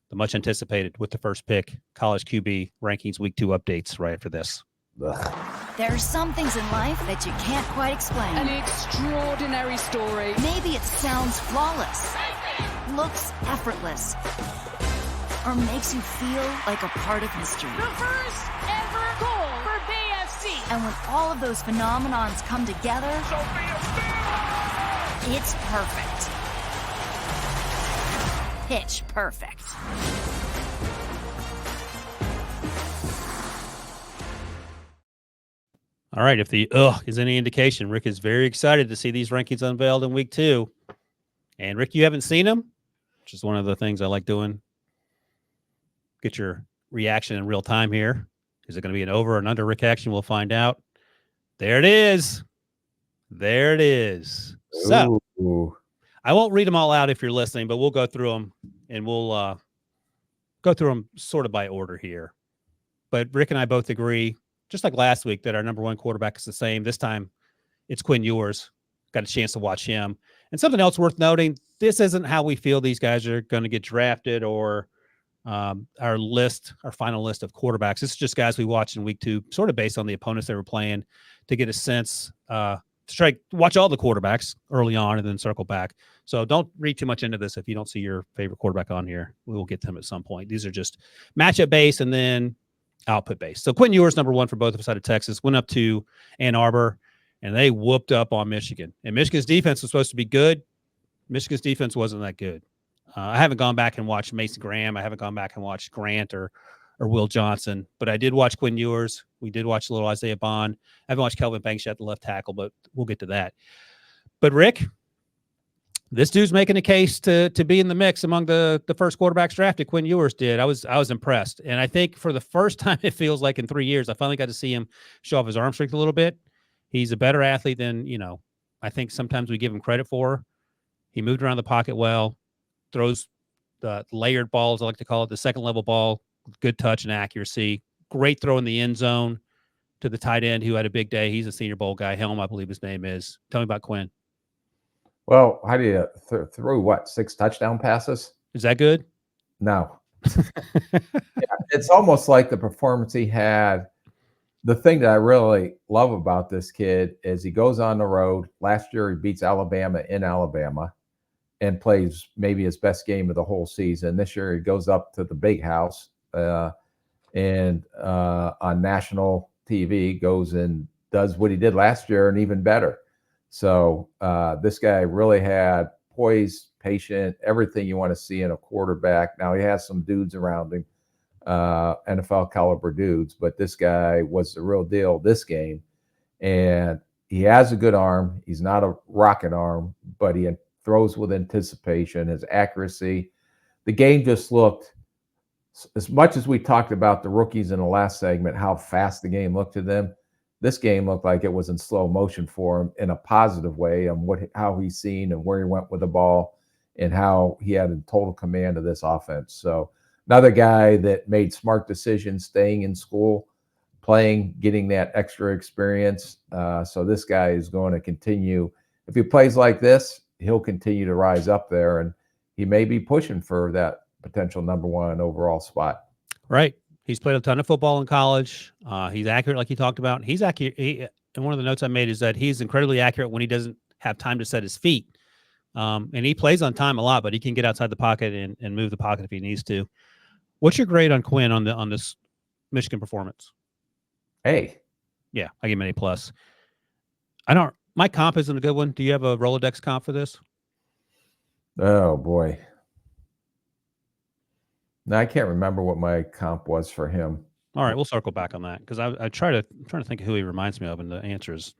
The much anticipated with the first pick, college QB rankings week 2 updates right after this. There are some things in life that you can't quite explain. An extraordinary story. Maybe it sounds flawless, looks effortless, or makes you feel like a part of history. The first ever goal for BFC. And when all of those phenomenons come together, it's perfect. Pitch perfect. All right. If the is any indication, Rick is very excited to see these rankings unveiled in week 2. And Rick, you haven't seen them, which is one of the things I like doing. Get your reaction in real time here. Is it going to be an over or an under Rick action? We'll find out. There it is. There it is. So I won't read them all out if you're listening, but we'll go through them, and we'll go through them sort of by order here. But Rick and I both agree, just like last week, that our number 1 quarterback is the same. This time it's Quinn Ewers. Got a chance to watch him. And something else worth noting, this isn't how we feel these guys are going to get drafted or our final list of quarterbacks. This is just guys we watched in week 2, sort of based on the opponents they were playing, to get a sense to try to watch all the quarterbacks early on and then circle back. So don't read too much into this if you don't see your favorite quarterback on here. We will get to them at some point. These are just matchup based and then output based. So Quinn Ewers, number 1 for both of us out of Texas, went up to Ann Arbor, and they whooped up on Michigan. And Michigan's defense was supposed to be good. Michigan's defense wasn't that good. I haven't gone back and watched Mason Graham. I haven't gone back and watched Grant or Will Johnson, but I did watch Quinn Ewers. We did watch a little Isaiah Bond. I haven't watched Kelvin Banks yet, the left tackle, but we'll get to that. But Rick, this dude's making a case to be in the mix among the first quarterbacks drafted. Quinn Ewers did. I was impressed. And I think for the first time, it feels like in 3 years, I finally got to see him show off his arm strength a little bit. He's a better athlete than, I think sometimes we give him credit for. He moved around the pocket well, throws the layered balls, I like to call it, the second level ball, good touch and accuracy. Great throw in the end zone to the tight end who had a big day. He's a Senior Bowl guy. Helm, I believe his name is. Tell me about Quinn. Well, how do you threw what, 6 touchdown passes? Is that good? No. It's almost like the performance he had. The thing that I really love about this kid is he goes on the road. Last year, he beats Alabama in Alabama and plays maybe his best game of the whole season. This year, he goes up to the big house and on national TV goes and does what he did last year and even better. So this guy really had poise, patient, everything you want to see in a quarterback. Now he has some dudes around him, NFL caliber dudes, but this guy was the real deal this game. And he has a good arm. He's not a rocket arm, but he throws with anticipation, his accuracy. The game just looked, as much as we talked about the rookies in the last segment, how fast the game looked to them, this game looked like it was in slow motion for him in a positive way on how he's seen and where he went with the ball and how he had a total command of this offense. So another guy that made smart decisions, staying in school, playing, getting that extra experience. So this guy is going to continue. If he plays like this, he'll continue to rise up there, and he may be pushing for that potential #1 overall spot. Right. He's played a ton of football in college. He's accurate, like you talked about. He's accurate. And one of the notes I made is that he's incredibly accurate when he doesn't have time to set his feet. And he plays on time a lot, but he can get outside the pocket and move the pocket if he needs to. What's your grade on Quinn on this Michigan performance? Hey. Yeah, I give him an A+. My comp isn't a good one. Do you have a Rolodex comp for this? Oh boy. No, I can't remember what my comp was for him. All right, we'll circle back on that because I'm trying to think of who he reminds me of, and the answer is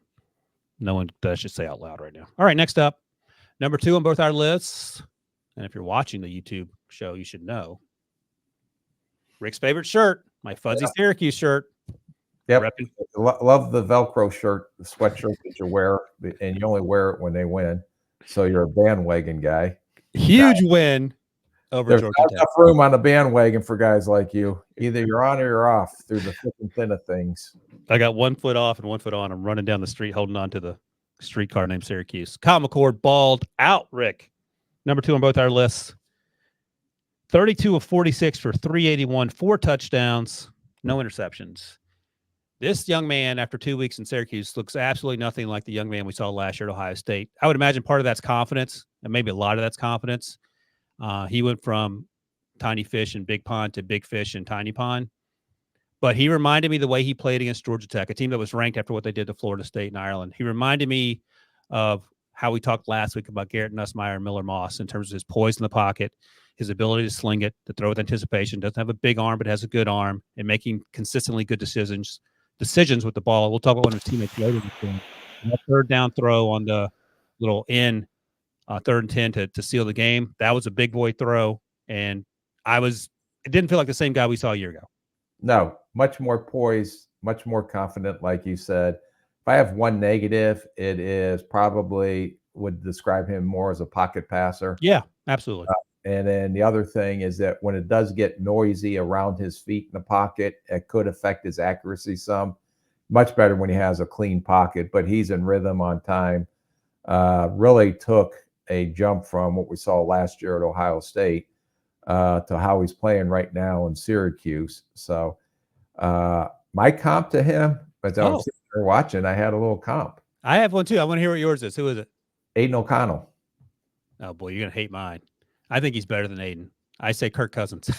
no one that I should say out loud right now. All right, next up, #2 on both our lists, and if you're watching the YouTube show, you should know Rick's favorite shirt, my fuzzy Syracuse shirt. Yep, love the Velcro shirt, the sweatshirt that you wear, and you only wear it when they win. So you're a bandwagon guy. Huge win over There's Georgia not Tech. enough room on the bandwagon for guys like you. Either you're on or you're off through the thick and thin of things. I got 1 foot off and 1 foot on. I'm running down the street holding on to the streetcar named Syracuse. Kyle McCord balled out, Rick. #2 on both our lists. 32 of 46 for 381, 4 touchdowns, no interceptions. This young man, after 2 weeks in Syracuse, looks absolutely nothing like the young man we saw last year at Ohio State. I would imagine part of that's confidence, and maybe a lot of that's confidence. He went from tiny fish in big pond to big fish in tiny pond. But he reminded me the way he played against Georgia Tech, a team that was ranked after what they did to Florida State and Ireland. He reminded me of how we talked last week about Garrett Nussmeier and Miller Moss in terms of his poise in the pocket, his ability to sling it, to throw with anticipation. Doesn't have a big arm, but has a good arm, and making consistently good decisions with the ball. We'll talk about one of his teammates later in the game. That third down throw on the little in 3rd and 10 to seal the game. That was a big boy throw, and it didn't feel like the same guy we saw a year ago. No, much more poised, much more confident, like you said. If I have one negative, it is probably would describe him more as a pocket passer. Yeah, absolutely. And then the other thing is that when it does get noisy around his feet in the pocket, it could affect his accuracy some. Much better when he has a clean pocket, but he's in rhythm on time. Really took a jump from what we saw last year at Ohio State to how he's playing right now in Syracuse. So my comp to him, as I was sitting there watching, I had a little comp. I have one too. I want to hear what yours is. Who is it? Aiden O'Connell. Oh boy, you're gonna hate mine. I think he's better than Aiden. I say Kirk Cousins.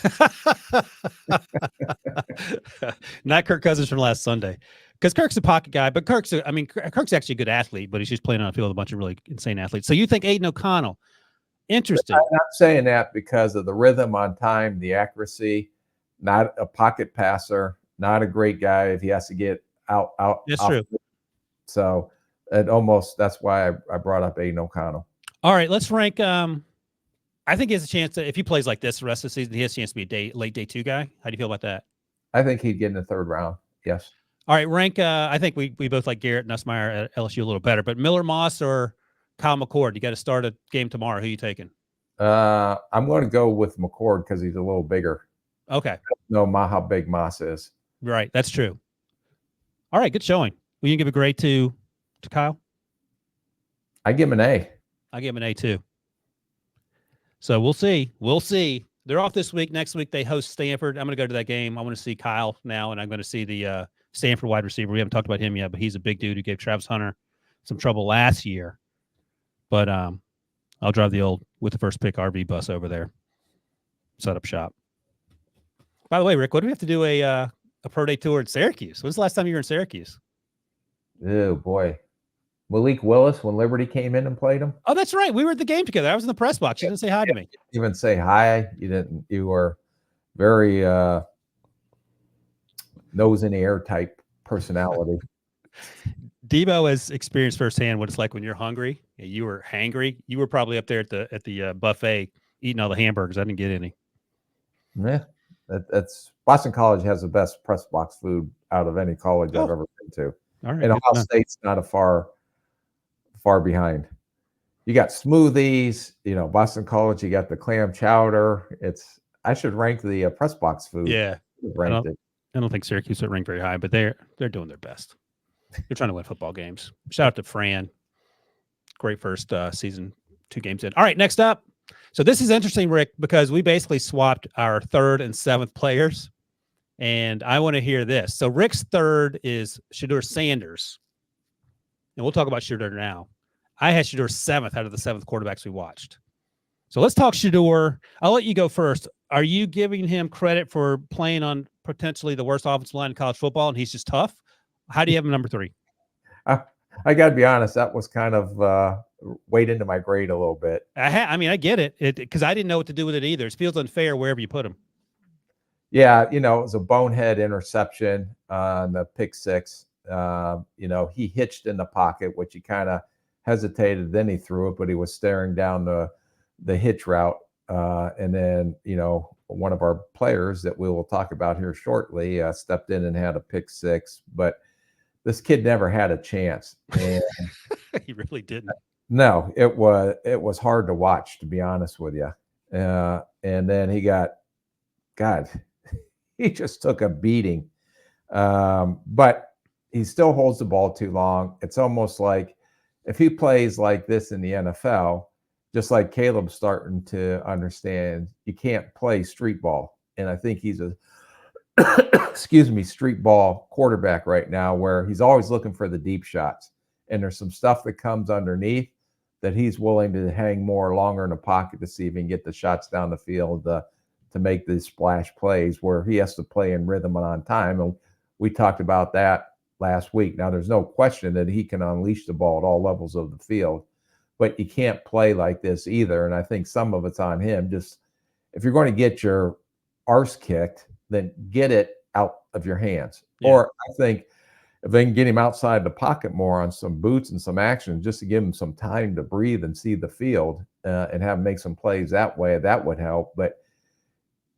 Not Kirk Cousins from last Sunday. Because Kirk's a pocket guy, but Kirk's actually a good athlete, but he's just playing on a field with a bunch of really insane athletes. So you think Aiden O'Connell. Interesting. I'm not saying that because of the rhythm on time, the accuracy, not a pocket passer, not a great guy if he has to get out. That's true. So that's why I brought up Aiden O'Connell. All right, let's rank. I think he has a chance to, if he plays like this the rest of the season, he has a chance to be a late day 2 guy. How do you feel about that? I think he'd get in the 3rd round. Yes. All right, rank. I think we both like Garrett Nussmeier at LSU a little better, but Miller Moss or Kyle McCord? You got to start a game tomorrow. Who you taking? I'm going to go with McCord because he's a little bigger. Okay. I don't know how big Moss is. Right. That's true. All right. Good showing. Will you give a grade to Kyle? I give him an A. I give him an A too. So we'll see. We'll see. They're off this week. Next week they host Stanford. I'm going to go to that game. I want to see Kyle now, and I'm going to see the Stanford wide receiver. We haven't talked about him yet, but he's a big dude who gave Travis Hunter some trouble last year. But I'll drive the old with the first pick RV bus over there. Set up shop. By the way, Rick, what do we have to do a pro day tour in Syracuse? When's the last time you were in Syracuse? Oh boy, Malik Willis when Liberty came in and played him. Oh, that's right. We were at the game together. I was in the press box. You didn't say hi to me. Even say hi. You didn't. You were very nose in the air type personality. Debo has experienced firsthand what it's like when you're hungry. You were hangry. You were probably up there at the buffet eating all the hamburgers. I didn't get any. Yeah, that's Boston College has the best press box food out of any college I've ever been to. All right, and Ohio State's not a far behind. You got smoothies. Boston College. You got the clam chowder. I should rank the press box food. Yeah, I don't think Syracuse would rank very high, but they're doing their best. They're trying to win football games. Shout out to Fran. Great first season, 2 games in. All right, next up. So this is interesting, Rick, because we basically swapped our 3rd and 7th players, and I want to hear this. So Rick's 3rd is Shedeur Sanders, and we'll talk about Shedeur now. I had Shedeur 7th out of the 7th quarterbacks we watched. So let's talk Shedeur. I'll let you go first. Are you giving him credit for playing on potentially the worst offensive line in college football, and he's just tough? How do you have him number 3? I got to be honest. That was kind of weighed into my grade a little bit. I get it because I didn't know what to do with it either. It feels unfair wherever you put him. Yeah, it was a bonehead interception on the pick 6. He hitched in the pocket, which he kind of hesitated. Then he threw it, but he was staring down the hitch route. And then, one of our players that we will talk about here shortly stepped in and had a pick 6. But this kid never had a chance. And he really didn't. No, it was hard to watch, to be honest with you. And then he just took a beating. But he still holds the ball too long. It's almost like if he plays like this in the NFL, just like Caleb's starting to understand, you can't play street ball. And I think he's a street ball quarterback right now, where he's always looking for the deep shots. And there's some stuff that comes underneath that he's willing to hang longer in the pocket to see if he can get the shots down the field to make these splash plays, where he has to play in rhythm and on time. And we talked about that last week. Now, there's no question that he can unleash the ball at all levels of the field, but you can't play like this either. And I think some of it's on him. Just if you're going to get your arse kicked, then get it out of your hands. Yeah. Or I think if they can get him outside the pocket more on some boots and some action, just to give him some time to breathe and see the field and have him make some plays that way, that would help. But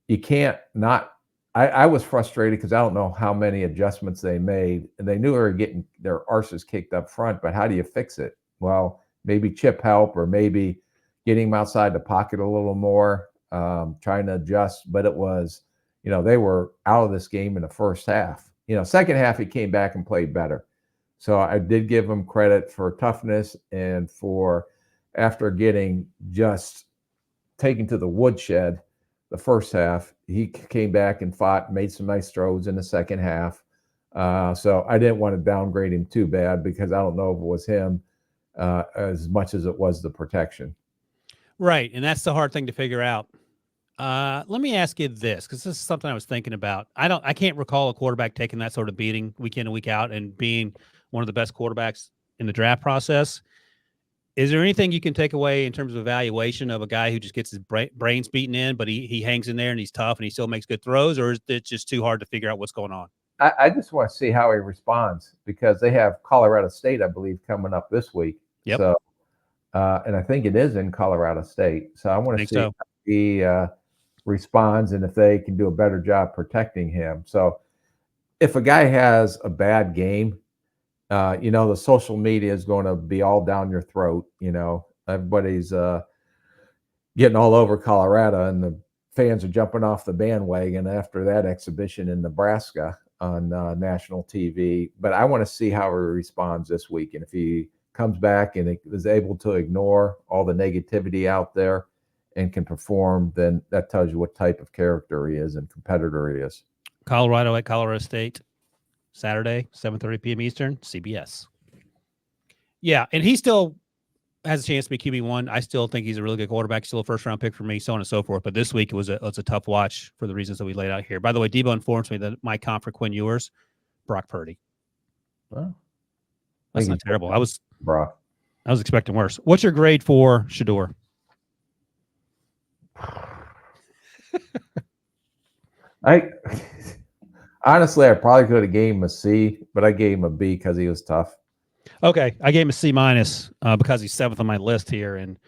you can't not. I was frustrated because I don't know how many adjustments they made, and they knew they were getting their arses kicked up front. But how do you fix it? Well, maybe chip help, or maybe getting him outside the pocket a little more, trying to adjust. But it was, they were out of this game in the first half. Second half, he came back and played better. So I did give him credit for toughness and for, after getting just taken to the woodshed the first half, he came back and fought, made some nice throws in the second half. So I didn't want to downgrade him too bad, because I don't know if it was him as much as it was the protection. Right. And that's the hard thing to figure out. Let me ask you this, because this is something I was thinking about. I can't recall a quarterback taking that sort of beating week in and week out and being one of the best quarterbacks in the draft process. Is there anything you can take away in terms of evaluation of a guy who just gets his brains beaten in, but he hangs in there and he's tough and he still makes good throws, or is it just too hard to figure out what's going on? I just want to see how he responds, because they have Colorado State, I believe, coming up this week. Yep. So, and I think it is in Colorado State. So I want to see how he responds and if they can do a better job protecting him. So if a guy has a bad game, the social media is going to be all down your throat. Everybody's getting all over Colorado, and the fans are jumping off the bandwagon after that exhibition in Nebraska on national TV. But I want to see how he responds this week. And if he comes back and is able to ignore all the negativity out there and can perform, then that tells you what type of character he is and competitor he is. Colorado at Colorado State, Saturday, 7:30 p.m. Eastern, CBS. Yeah, and he still has a chance to be QB1. I still think he's a really good quarterback, still a first-round pick for me, so on and so forth. But this week it was a tough watch for the reasons that we laid out here. By the way, Debo informs me that my comp for Quinn Ewers, Brock Purdy. Well, That's not terrible. I was expecting worse. What's your grade for Shador? Honestly, I probably could have gave him a C, but I gave him a B because he was tough. Okay, I gave him a C- because he's 7th on my list here, and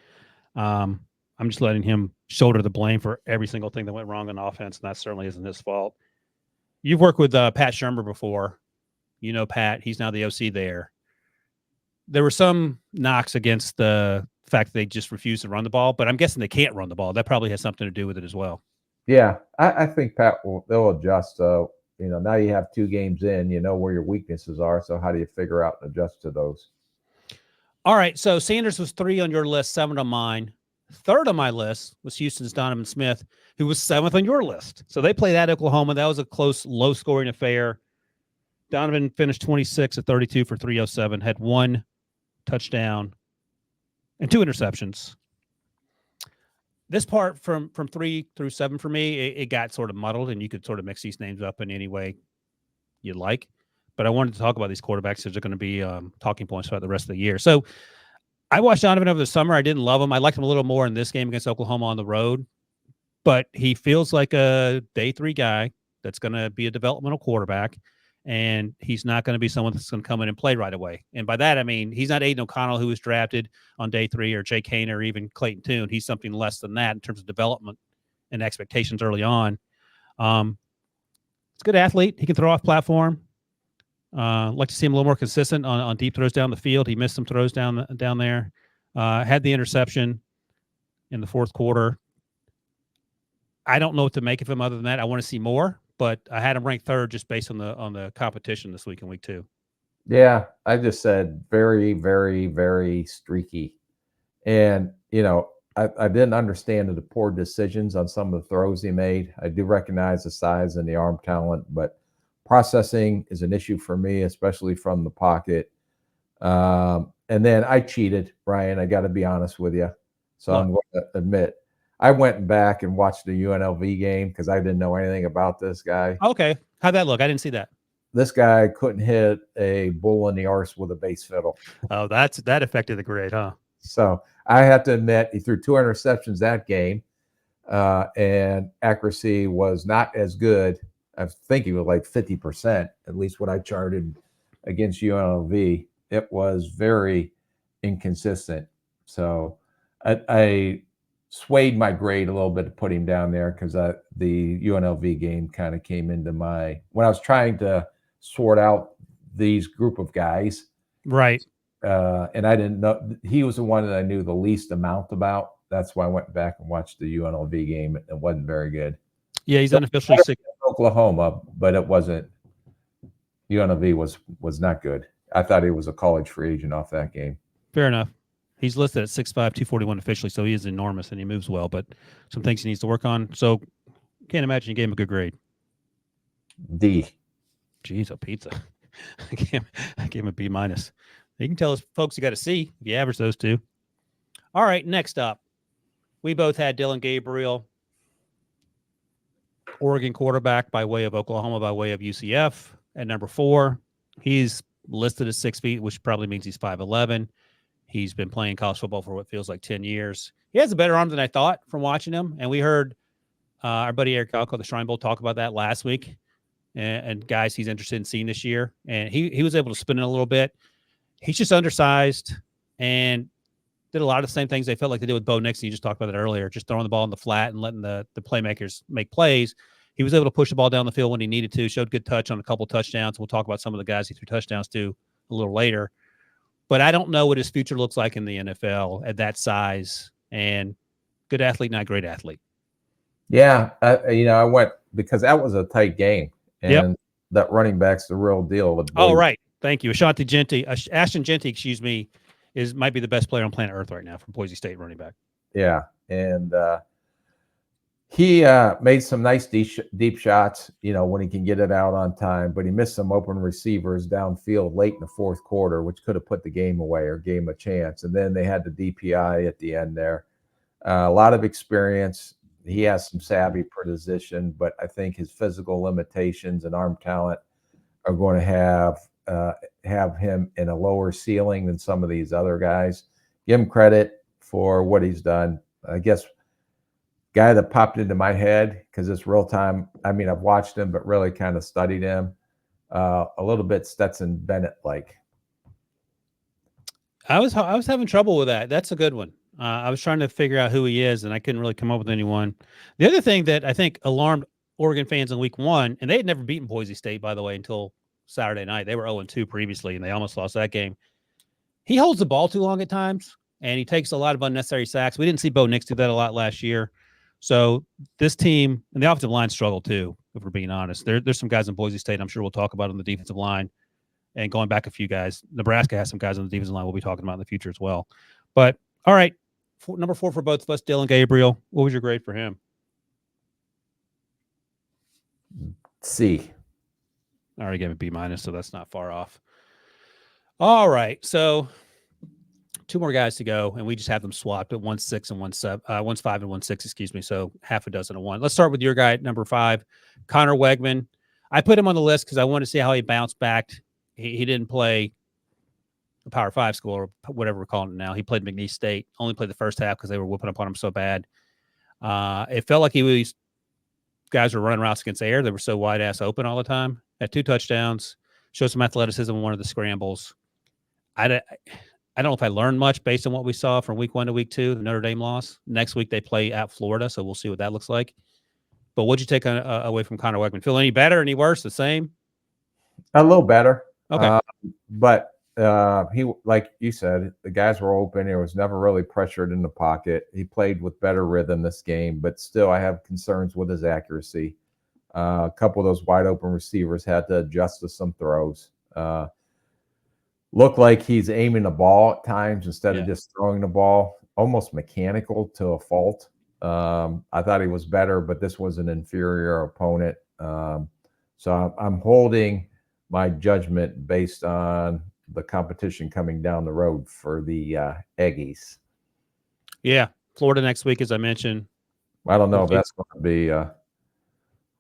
I'm just letting him shoulder the blame for every single thing that went wrong on offense, and that certainly isn't his fault. You've worked with Pat Shermer before. You know Pat. He's now the OC there. There were some knocks against the fact that they just refused to run the ball, but I'm guessing they can't run the ball. That probably has something to do with it as well. Yeah, I think they'll adjust. Now you have 2 games in, you know where your weaknesses are. So how do you figure out and adjust to those? All right. So Sanders was 3 on your list, 7 on mine. 3rd on my list was Houston's Donovan Smith, who was 7th on your list. So they played at Oklahoma. That was a close, low-scoring affair. Donovan finished 26 of 32 for 307, had 1 touchdown and 2 interceptions. This part from 3 through 7 for me, it got sort of muddled, and you could sort of mix these names up in any way you'd like. But I wanted to talk about these quarterbacks because they're going to be talking points throughout the rest of the year. So I watched Donovan over the summer. I didn't love him. I liked him a little more in this game against Oklahoma on the road. But he feels like a day 3 guy that's going to be a developmental quarterback, and he's not going to be someone that's going to come in and play right away. And by that, I mean, he's not Aiden O'Connell, who was drafted on day 3, or Jake Hainer, or even Clayton Tune. He's something less than that in terms of development and expectations early on. It's a good athlete. He can throw off platform. Like to see him a little more consistent on deep throws down the field. He missed some throws down there. Had the interception in the 4th quarter. I don't know what to make of him other than that. I want to see more, but I had him ranked 3rd just based on the competition this week in week 2. Yeah, I just said very, very, very streaky. And, I didn't understand the poor decisions on some of the throws he made. I do recognize the size and the arm talent, but processing is an issue for me, especially from the pocket. And then I cheated, Ryan. I got to be honest with you. So I'm going to admit, I went back and watched the UNLV game because I didn't know anything about this guy. Okay. How'd that look? I didn't see that. This guy couldn't hit a bull in the arse with a bass fiddle. Oh, that affected the grade, huh? So I have to admit, he threw 2 interceptions that game, and accuracy was not as good. I think he was like 50%, at least what I charted against UNLV. It was very inconsistent. So I swayed my grade a little bit to put him down there because the UNLV game kind of came into when I was trying to sort out these group of guys. Right. And I didn't know he was the one that I knew the least amount about. That's why I went back and watched the UNLV game. It wasn't very good. Yeah, he's unofficially sick. Oklahoma, but it wasn't. UNLV was not good. I thought he was a college free agent off that game. Fair enough. He's listed at 6'5", 241 officially, so he is enormous and he moves well, but some things he needs to work on. So can't imagine you gave him a good grade. D. Jeez, a pizza. I gave him a B-. You can tell us, folks, you got a C if you average those 2. All right, next up. We both had Dylan Gabriel, Oregon quarterback by way of Oklahoma, by way of UCF at number 4. He's listed at 6 feet, which probably means he's 5'11". He's been playing college football for what feels like 10 years. He has a better arm than I thought from watching him. And we heard our buddy Eric Alco, the Shrine Bowl, talk about that last week and guys he's interested in seeing this year. And he was able to spin it a little bit. He's just undersized and did a lot of the same things they felt like they did with Bo Nixon. You just talked about that earlier, just throwing the ball in the flat and letting the playmakers make plays. He was able to push the ball down the field when he needed to, showed good touch on a couple touchdowns. We'll talk about some of the guys he threw touchdowns to a little later. But I don't know what his future looks like in the NFL at that size. And good athlete, not great athlete. Yeah, I went because that was a tight game, and that running back's the real deal. Oh, right. Thank you. Ashton Genty, might be the best player on planet Earth right now from Boise State running back. Yeah, and he made some nice deep shots, when he can get it out on time, but he missed some open receivers downfield late in the fourth quarter, which could have put the game away or gave him a chance. And then they had the DPI at the end there. A lot of experience. He has some savvy position, but I think his physical limitations and arm talent are going to have him in a lower ceiling than some of these other guys. Give him credit for what he's done. I guess guy that popped into my head because it's real time. I mean, I've watched him, but really kind of studied him a little bit. Stetson Bennett, like. I was having trouble with that. That's a good one. I was trying to figure out who he is, and I couldn't really come up with anyone. The other thing that I think alarmed Oregon fans in week 1, and they had never beaten Boise State, by the way, until Saturday night. They were 0-2 previously, and they almost lost that game. He holds the ball too long at times, and he takes a lot of unnecessary sacks. We didn't see Bo Nix do that a lot last year. So this team, and the offensive line struggled too, if we're being honest. There's some guys in Boise State I'm sure we'll talk about on the defensive line. And going back a few guys, Nebraska has some guys on the defensive line we'll be talking about in the future as well. But, all right, number 4 for both of us, Dylan Gabriel. What was your grade for him? C. I already gave him B-, so that's not far off. All right, so 2 more guys to go, and we just have them swapped at 1-6 and 1-7, 1-5 and 1-6, excuse me, so half a dozen to 1. Let's start with your guy at number 5, Connor Wegman. I put him on the list because I wanted to see how he bounced back. He didn't play a Power 5 school or whatever we're calling it now. He played McNeese State, only played the first half because they were whooping up on him so bad. It felt like guys were running routes against the air. They were so wide-ass open all the time. Had 2 touchdowns, showed some athleticism in one of the scrambles. I don't know if I learned much based on what we saw from week 1 to week 2, the Notre Dame loss. Next week they play at Florida, so we'll see what that looks like. But what'd you take away from Connor Wegman? Feel any better, any worse, the same? A little better. Okay. But he, like you said, the guys were open. He was never really pressured in the pocket. He played with better rhythm this game, but still I have concerns with his accuracy. A couple of those wide open receivers had to adjust to some throws. Look like he's aiming the ball at times instead of just throwing the ball, almost mechanical to a fault. I thought he was better, but this was an inferior opponent. So I'm holding my judgment based on the competition coming down the road for the Aggies. Yeah, Florida next week, as I mentioned. I don't know if that's going to be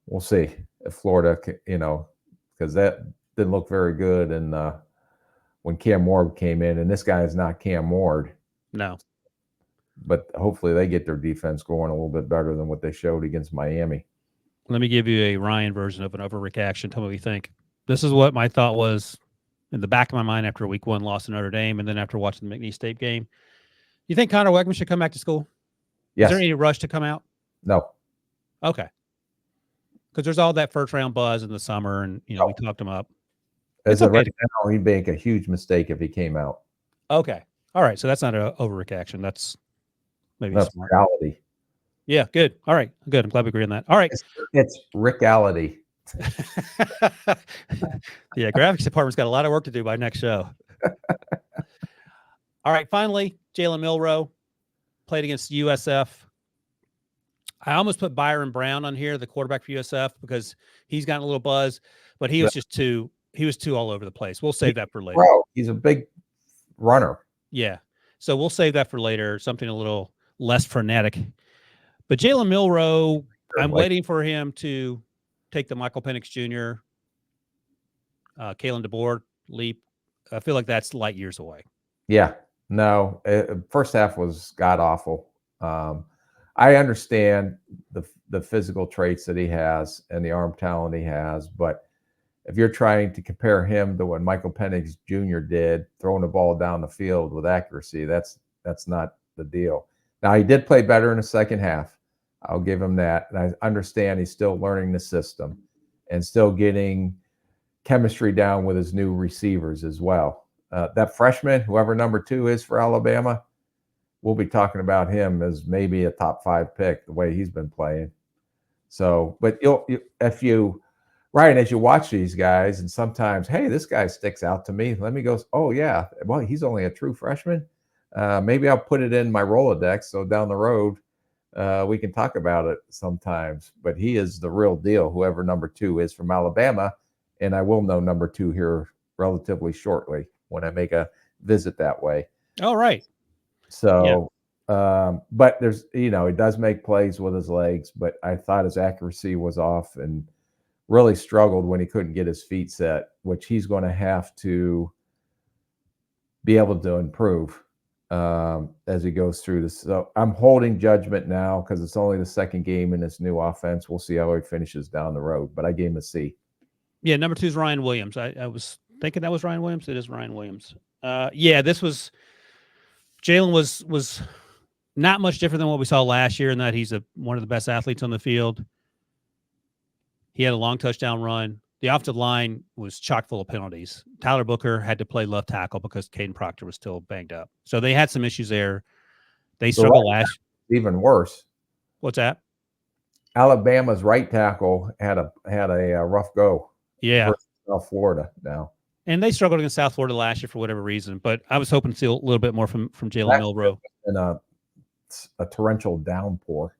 we'll see if Florida, because that didn't look very good. And when Cam Ward came in, and this guy is not Cam Ward. No. But hopefully they get their defense going a little bit better than what they showed against Miami. Let me give you a Ryan version of an overreaction. Tell me what you think. This is what my thought was in the back of my mind after week 1 loss to Notre Dame, and then after watching the McNeese State game. You think Connor Wegman should come back to school? Yes. Is there any rush to come out? No. Okay. Because there's all that first round buzz in the summer, and we talked him up. As of right now, he'd make a huge mistake if he came out. Okay. All right. So that's not an overreaction. That's maybe smart. Reality. Yeah, good. All right. Good. I'm glad we agree on that. All right. It's Rickality. Yeah, graphics department's got a lot of work to do by next show. All right, finally, Jalen Milroe played against USF. I almost put Byron Brown on here, the quarterback for USF, because he's gotten a little buzz, but he was too all over the place. We'll save that for later. Bro, he's a big runner. Yeah. So we'll save that for later, something a little less frenetic. But Jalen Milroe, I'm waiting for him to take the Michael Penix Jr., Kalen DeBoer leap. I feel like that's light years away. Yeah. No, first half was god-awful. I understand the physical traits that he has and the arm talent he has, but if you're trying to compare him to what Michael Penix Jr. did, throwing the ball down the field with accuracy, that's not the deal. Now, he did play better in the second half. I'll give him that. And I understand he's still learning the system and still getting chemistry down with his new receivers as well. That freshman, whoever number 2 is for Alabama, we'll be talking about him as maybe a top 5 pick the way he's been playing. So, but as you watch these guys, and sometimes, hey, this guy sticks out to me. Let me go, oh yeah, well, he's only a true freshman. Maybe I'll put it in my Rolodex so down the road we can talk about it sometimes. But he is the real deal, whoever number 2 is from Alabama, and I will know number 2 here relatively shortly when I make a visit that way. All right. So, but there's, he does make plays with his legs, but I thought his accuracy was off and really struggled when he couldn't get his feet set, which he's going to have to be able to improve as he goes through this. So I'm holding judgment now because it's only the second game in this new offense. We'll see how he finishes down the road, but I gave him a C. Yeah, number 2 is Ryan Williams. I was thinking that was Ryan Williams. It is Ryan Williams. This was Jayden was not much different than what we saw last year in that he's one of the best athletes on the field. He had a long touchdown run. The offensive line was chock full of penalties. Tyler Booker had to play left tackle because Caden Proctor was still banged up. So they had some issues there. They struggled last. Even worse. What's that? Alabama's right tackle had a rough go. Yeah. Versus South Florida now. And they struggled against South Florida last year for whatever reason. But I was hoping to see a little bit more from Jalen Milroe. And a torrential downpour.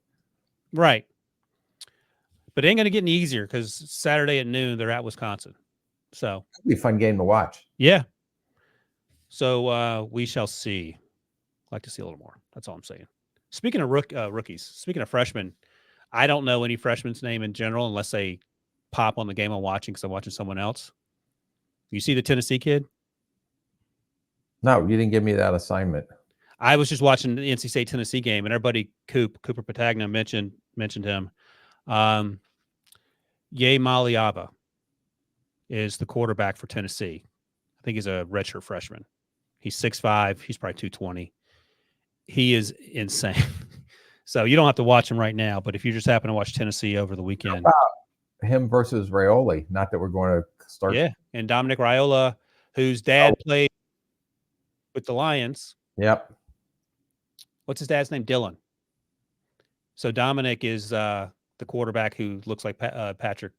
Right. But it ain't going to get any easier because Saturday at noon, they're at Wisconsin. So it'll be a fun game to watch. Yeah. So we shall see. I'd like to see a little more. That's all I'm saying. Speaking of rookies, speaking of freshmen, I don't know any freshman's name in general unless they pop on the game I'm watching because I'm watching someone else. You see the Tennessee kid? No, you didn't give me that assignment. I was just watching the NC State Tennessee game, and our buddy Cooper Patagna mentioned him. Ye Maliaba is the quarterback for Tennessee. I think he's a redshirt freshman. He's 6'5". He's probably 220. He is insane. So you don't have to watch him right now, but if you just happen to watch Tennessee over the weekend. How about him versus Raiola? Not that we're going to start. Yeah, and Dominic Raiola, whose dad played with the Lions. Yep. What's his dad's name? Dylan. So Dominic is the quarterback who looks like Patrick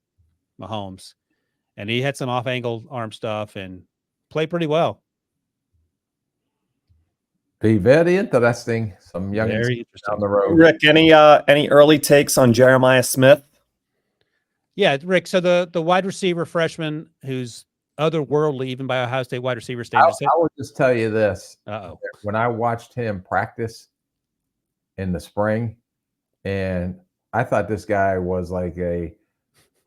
Mahomes. And he had some off-angle arm stuff and played pretty well. Be very interesting. Some young down the road. Rick, any early takes on Jeremiah Smith? Yeah, Rick. So the wide receiver freshman who's otherworldly, even by Ohio State wide receiver standards. I will just tell you this. Uh-oh. When I watched him practice in the spring, and I thought this guy was like a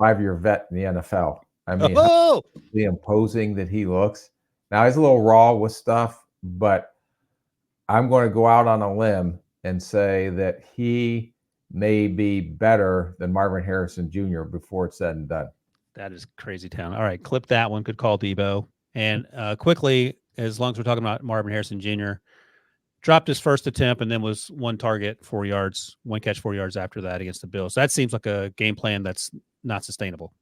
5-year vet in the NFL. I mean, how imposing that he looks. Now he's a little raw with stuff, but I'm going to go out on a limb and say that he may be better than Marvin Harrison Jr. before it's said and done. That is crazy town. All right, clip that one. Good call, Debo. And quickly, as long as we're talking about Marvin Harrison Jr., dropped his first attempt and then was one target, 4 yards, one catch, 4 yards after that against the Bills. So that seems like a game plan that's not sustainable.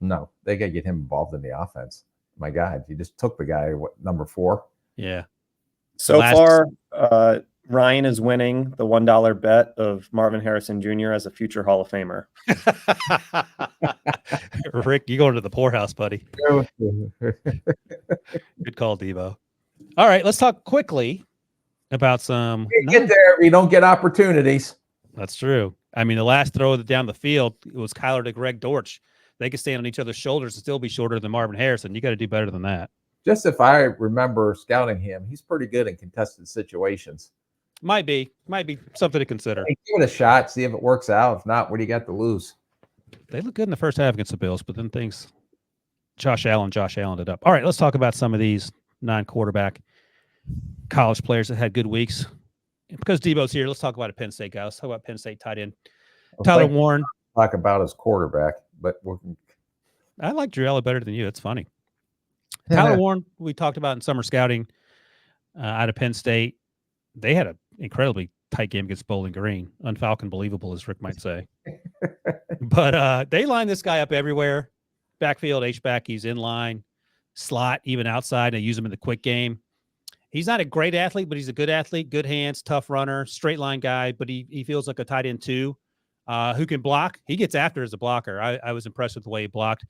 No, they got to get him involved in the offense. My God, you just took the guy, number 4? Yeah. So far, Ryan is winning the $1 bet of Marvin Harrison Jr. as a future Hall of Famer. Rick, you going to the poorhouse, buddy. Good call, Debo. All right, let's talk quickly about some. You get there, you don't get opportunities. That's true. I mean, the last throw down the field, it was Kyler to Greg Dortch. They could stand on each other's shoulders and still be shorter than Marvin Harrison. You got to do better than that. Just if I remember scouting him, he's pretty good in contested situations. Might be something to consider. Hey, give it a shot, see if it works out. If not, what do you got to lose? They look good in the first half against the Bills, but then things Josh Allen it up. All right, let's talk about some of these non-quarterback college players that had good weeks. And because Debo's here, let's talk about a Penn State guy. Let's talk about Penn State tight end Tyler Warren. Talk about his quarterback, but I like Drew Ella better than you. It's funny. Tyler Warren, we talked about in summer scouting out of Penn State. They had an incredibly tight game against Bowling Green. Unfalcon believable, as Rick might say. But they line this guy up everywhere. Backfield, H-back, he's in line. Slot, even outside. They use him in the quick game. He's not a great athlete, but he's a good athlete, good hands, tough runner, straight line guy, but he feels like a tight end too, who can block. He gets after as a blocker. I was impressed with the way he blocked.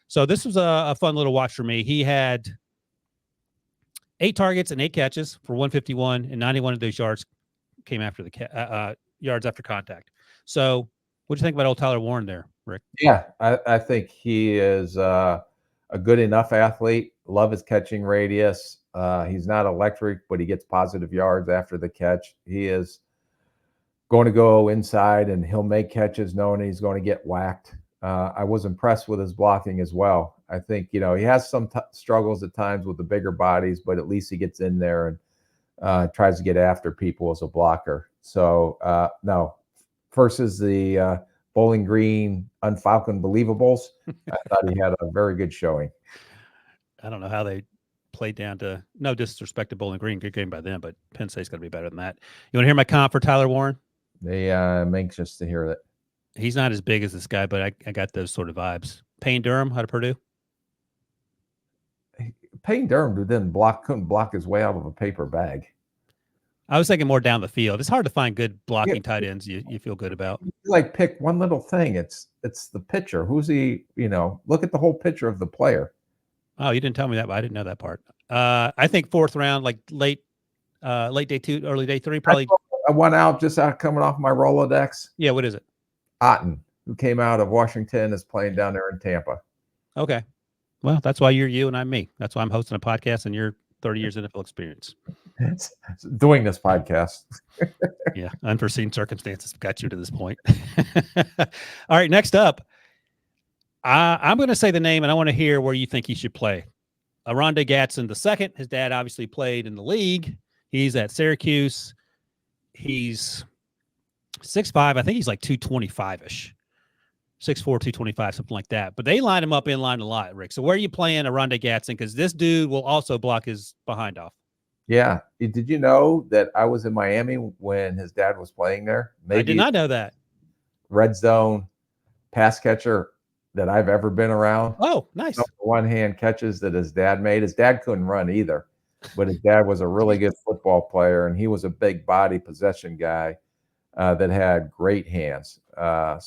So this was a fun little watch for me. He had 8 targets and 8 catches for 151, and 91 of those yards came after the yards after contact. So what do you think about old Tyler Warren there, Rick? Yeah, I think he is a good enough athlete. Love his catching radius. He's not electric, but he gets positive yards after the catch. He is going to go inside, and he'll make catches knowing he's going to get whacked. I was impressed with his blocking as well. I think, he has some struggles at times with the bigger bodies, but at least he gets in there and tries to get after people as a blocker. So, no, versus the Bowling Green Unfalcon believables, I thought he had a very good showing. I don't know how they played down to, no disrespect to Bowling Green, good game by them, but Penn State's going to be better than that. You want to hear my comp for Tyler Warren? I'm anxious to hear that. He's not as big as this guy, but I got those sort of vibes. Payne Durham out of Purdue. Payne Durham couldn't block his way out of a paper bag. I was thinking more down the field. It's hard to find good blocking tight ends you feel good about. Like, pick one little thing. It's the pitcher. Who's he? Look at the whole picture of the player. Oh, you didn't tell me that, but I didn't know that part. I think 4th round, like late day 2, early day 3, probably. I went out just coming off my Rolodex. Yeah, what is it? Otten, who came out of Washington, is playing down there in Tampa. Okay. Well, that's why you're you and I'm me. That's why I'm hosting a podcast and you're 30 years NFL experience. Doing this podcast. Yeah, unforeseen circumstances got you to this point. All right, next up, I'm going to say the name, and I want to hear where you think he should play. Aronde Gatson II. His dad obviously played in the league. He's at Syracuse. He's 6'5". I think he's like 225-ish. 6'4", 225, something like that. But they line him up in line a lot, Rick. So where are you playing Aronde Gatson? Because this dude will also block his behind off. Yeah. Did you know that I was in Miami when his dad was playing there? I did not know that. Red zone pass catcher that I've ever been around. Oh, nice. One-hand catches that his dad made. His dad couldn't run either, but his dad was a really good football player, and he was a big body possession guy that had great hands. I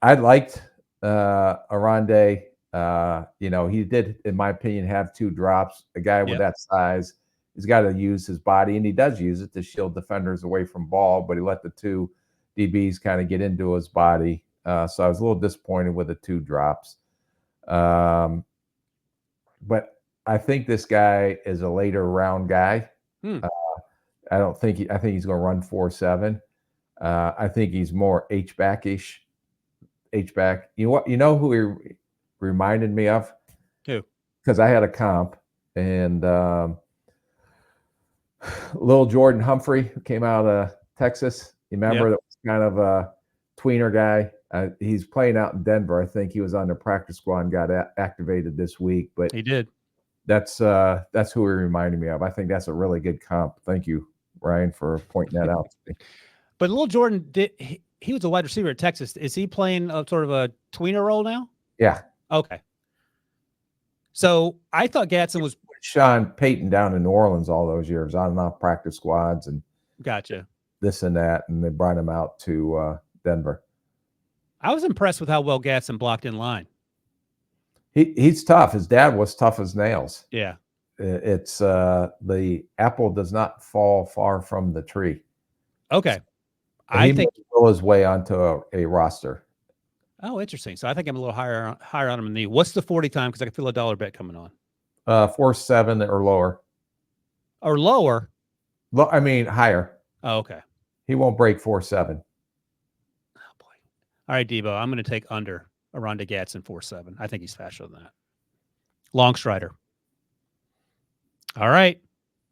liked Aronde. He did, in my opinion, have 2 drops. A guy with that size, he's got to use his body, and he does use it to shield defenders away from ball, but he let the 2 DBs kind of get into his body. So I was a little disappointed with the 2 drops. But I think this guy is a later round guy. I think he's going to run 4.7. I think he's more H-back-ish. H-back. You know who he reminded me of? Who? Because I had a comp, and little Jordan Humphrey, who came out of Texas. You remember? That was kind of a tweener guy. He's playing out in Denver. I think he was on the practice squad and got activated this week. But he did. That's who he reminded me of. I think that's a really good comp. Thank you, Ryan, for pointing that out to me. But little Jordan he was a wide receiver at Texas. Is he playing a sort of a tweener role now? Yeah. Okay. So I thought Gatson was Sean Payton down in New Orleans all those years, on and off practice squads and gotcha this and that, and they brought him out to Denver. I was impressed with how well Gatson blocked in line. He's tough. His dad was tough as nails. Yeah. It's the apple does not fall far from the tree. Okay. I think he will his way onto a roster. Oh, interesting. So I think I'm a little higher on him than you. What's the 40 time? Because I can feel a $1 bet coming on. 4.7 or lower. Or lower? I mean, higher. Oh, okay. He won't break 4.7. Oh, boy. All right, Debo, I'm going to take under Aronde Gatson 4.7. I think he's faster than that. Long strider. All right.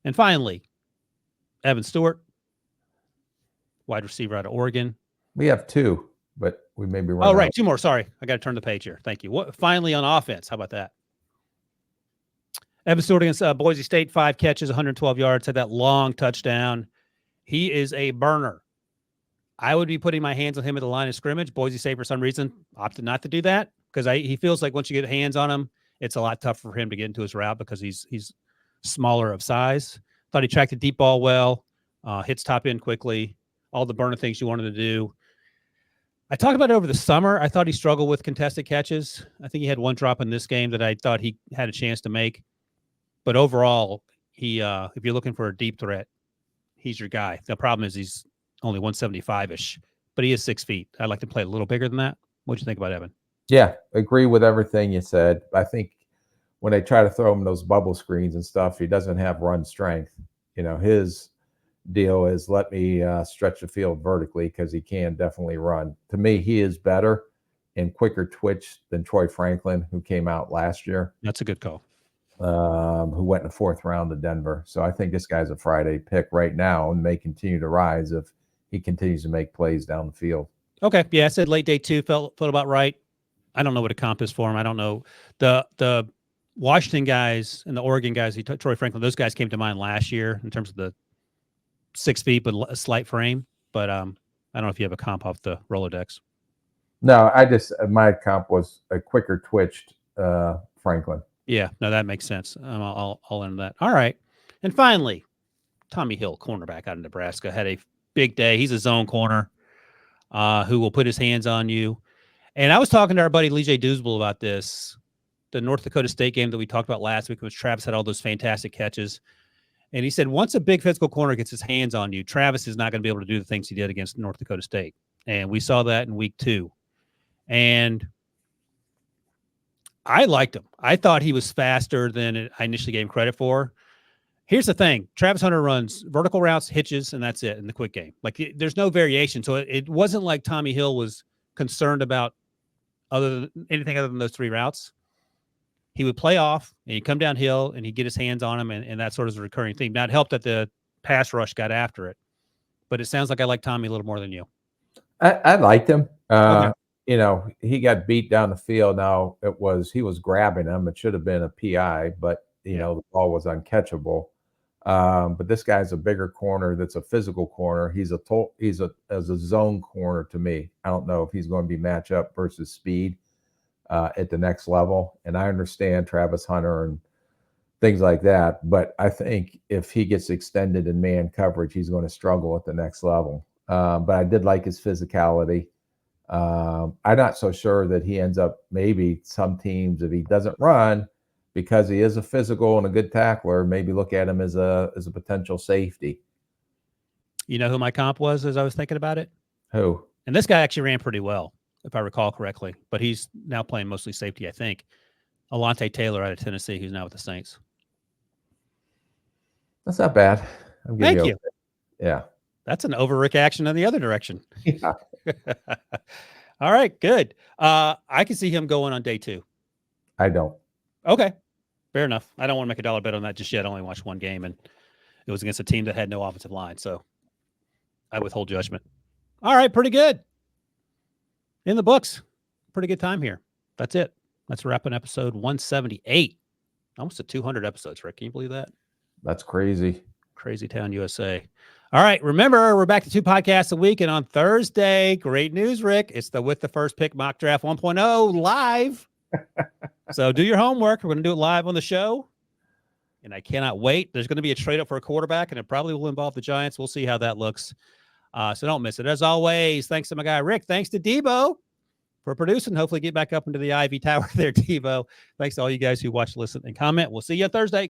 And finally, Evan Stewart, wide receiver out of Oregon. We have 2, but we may be running. Oh, right. 2 more. Sorry. I got to turn the page here. Thank you. Finally on offense. How about that? Evan Stewart against Boise State, 5 catches, 112 yards, had that long touchdown. He is a burner. I would be putting my hands on him at the line of scrimmage. Boise State, for some reason, opted not to do that because he feels like once you get hands on him, it's a lot tougher for him to get into his route because he's smaller of size. Thought he tracked the deep ball well, hits top end quickly, all the burner things you wanted to do. I talked about it over the summer. I thought he struggled with contested catches. I think he had one drop in this game that I thought he had a chance to make. But overall, he if you're looking for a deep threat, he's your guy. The problem is he's only 175-ish, but he is 6 feet. I'd like to play a little bigger than that. What'd you think about Evan? Yeah, agree with everything you said. I think when they try to throw him those bubble screens and stuff, he doesn't have run strength. His deal is let me stretch the field vertically because he can definitely run. To me, he is better and quicker twitch than Troy Franklin, who came out last year. That's a good call. Who went in the 4th round to Denver. So I think this guy's a Friday pick right now and may continue to rise if he continues to make plays down the field. Okay. Yeah, I said late day 2 felt about right. I don't know what a comp is for him. I don't know. The Washington guys and the Oregon guys, Troy Franklin, those guys came to mind last year in terms of the 6 feet, but a slight frame. But I don't know if you have a comp off the Rolodex. No, my comp was a quicker twitched Franklin. Yeah, no, that makes sense. I'll end that. All right. And finally, Tommy Hill, cornerback out of Nebraska, had a big day. He's a zone corner who will put his hands on you. And I was talking to our buddy Lee J. Doosable about this. The North Dakota State game that we talked about last week, which Travis had all those fantastic catches. And he said, once a big physical corner gets his hands on you, Travis is not going to be able to do the things he did against North Dakota State. And we saw that in week 2. And I liked him. I thought he was faster than I initially gave him credit for. Here's the thing. Travis Hunter runs vertical routes, hitches, and that's it in the quick game. Like, there's no variation. So it wasn't like Tommy Hill was concerned about anything other than those 3 routes. He would play off, and he'd come downhill, and he'd get his hands on him, and that sort of is a recurring theme. Now, it helped that the pass rush got after it. But it sounds like I like Tommy a little more than you. I liked him. Okay. He got beat down the field. Now, he was grabbing him. It should have been a PI, but, the ball was uncatchable. But this guy's a bigger corner. That's a physical corner. He's a zone corner to me. I don't know if he's going to be matchup versus speed at the next level. And I understand Travis Hunter and things like that. But I think if he gets extended in man coverage, he's going to struggle at the next level. But I did like his physicality. I'm not so sure that he ends up, maybe some teams, if he doesn't run, because he is a physical and a good tackler, maybe look at him as a potential safety. You know who my comp was as I was thinking about it? Who? And this guy actually ran pretty well, if I recall correctly. But he's now playing mostly safety, I think. Alontae Taylor out of Tennessee, who's now with the Saints. That's not bad. Thank you. Yeah. That's an overreaction in the other direction. Yeah. All right, good. I can see him going on day 2. I don't. Okay, fair enough. I don't want to make a dollar bet on that just yet. I only watched one game, and it was against a team that had no offensive line, so I withhold judgment. All right, pretty good. In the books. Pretty good time here. That's it. That's wrapping episode 178. Almost to 200 episodes, Rick. Can you believe that? That's crazy. Crazy Town, USA. All right, remember, we're back to 2 podcasts a week, and on Thursday, great news, Rick, it's the With the First Pick Mock Draft 1.0 live. So do your homework. We're going to do it live on the show, and I cannot wait. There's going to be a trade up for a quarterback, and it probably will involve the Giants. We'll see how that looks. So don't miss it. As always, thanks to my guy, Rick. Thanks to Debo for producing. Hopefully get back up into the Ivy Tower there, Debo. Thanks to all you guys who watch, listen, and comment. We'll see you on Thursday.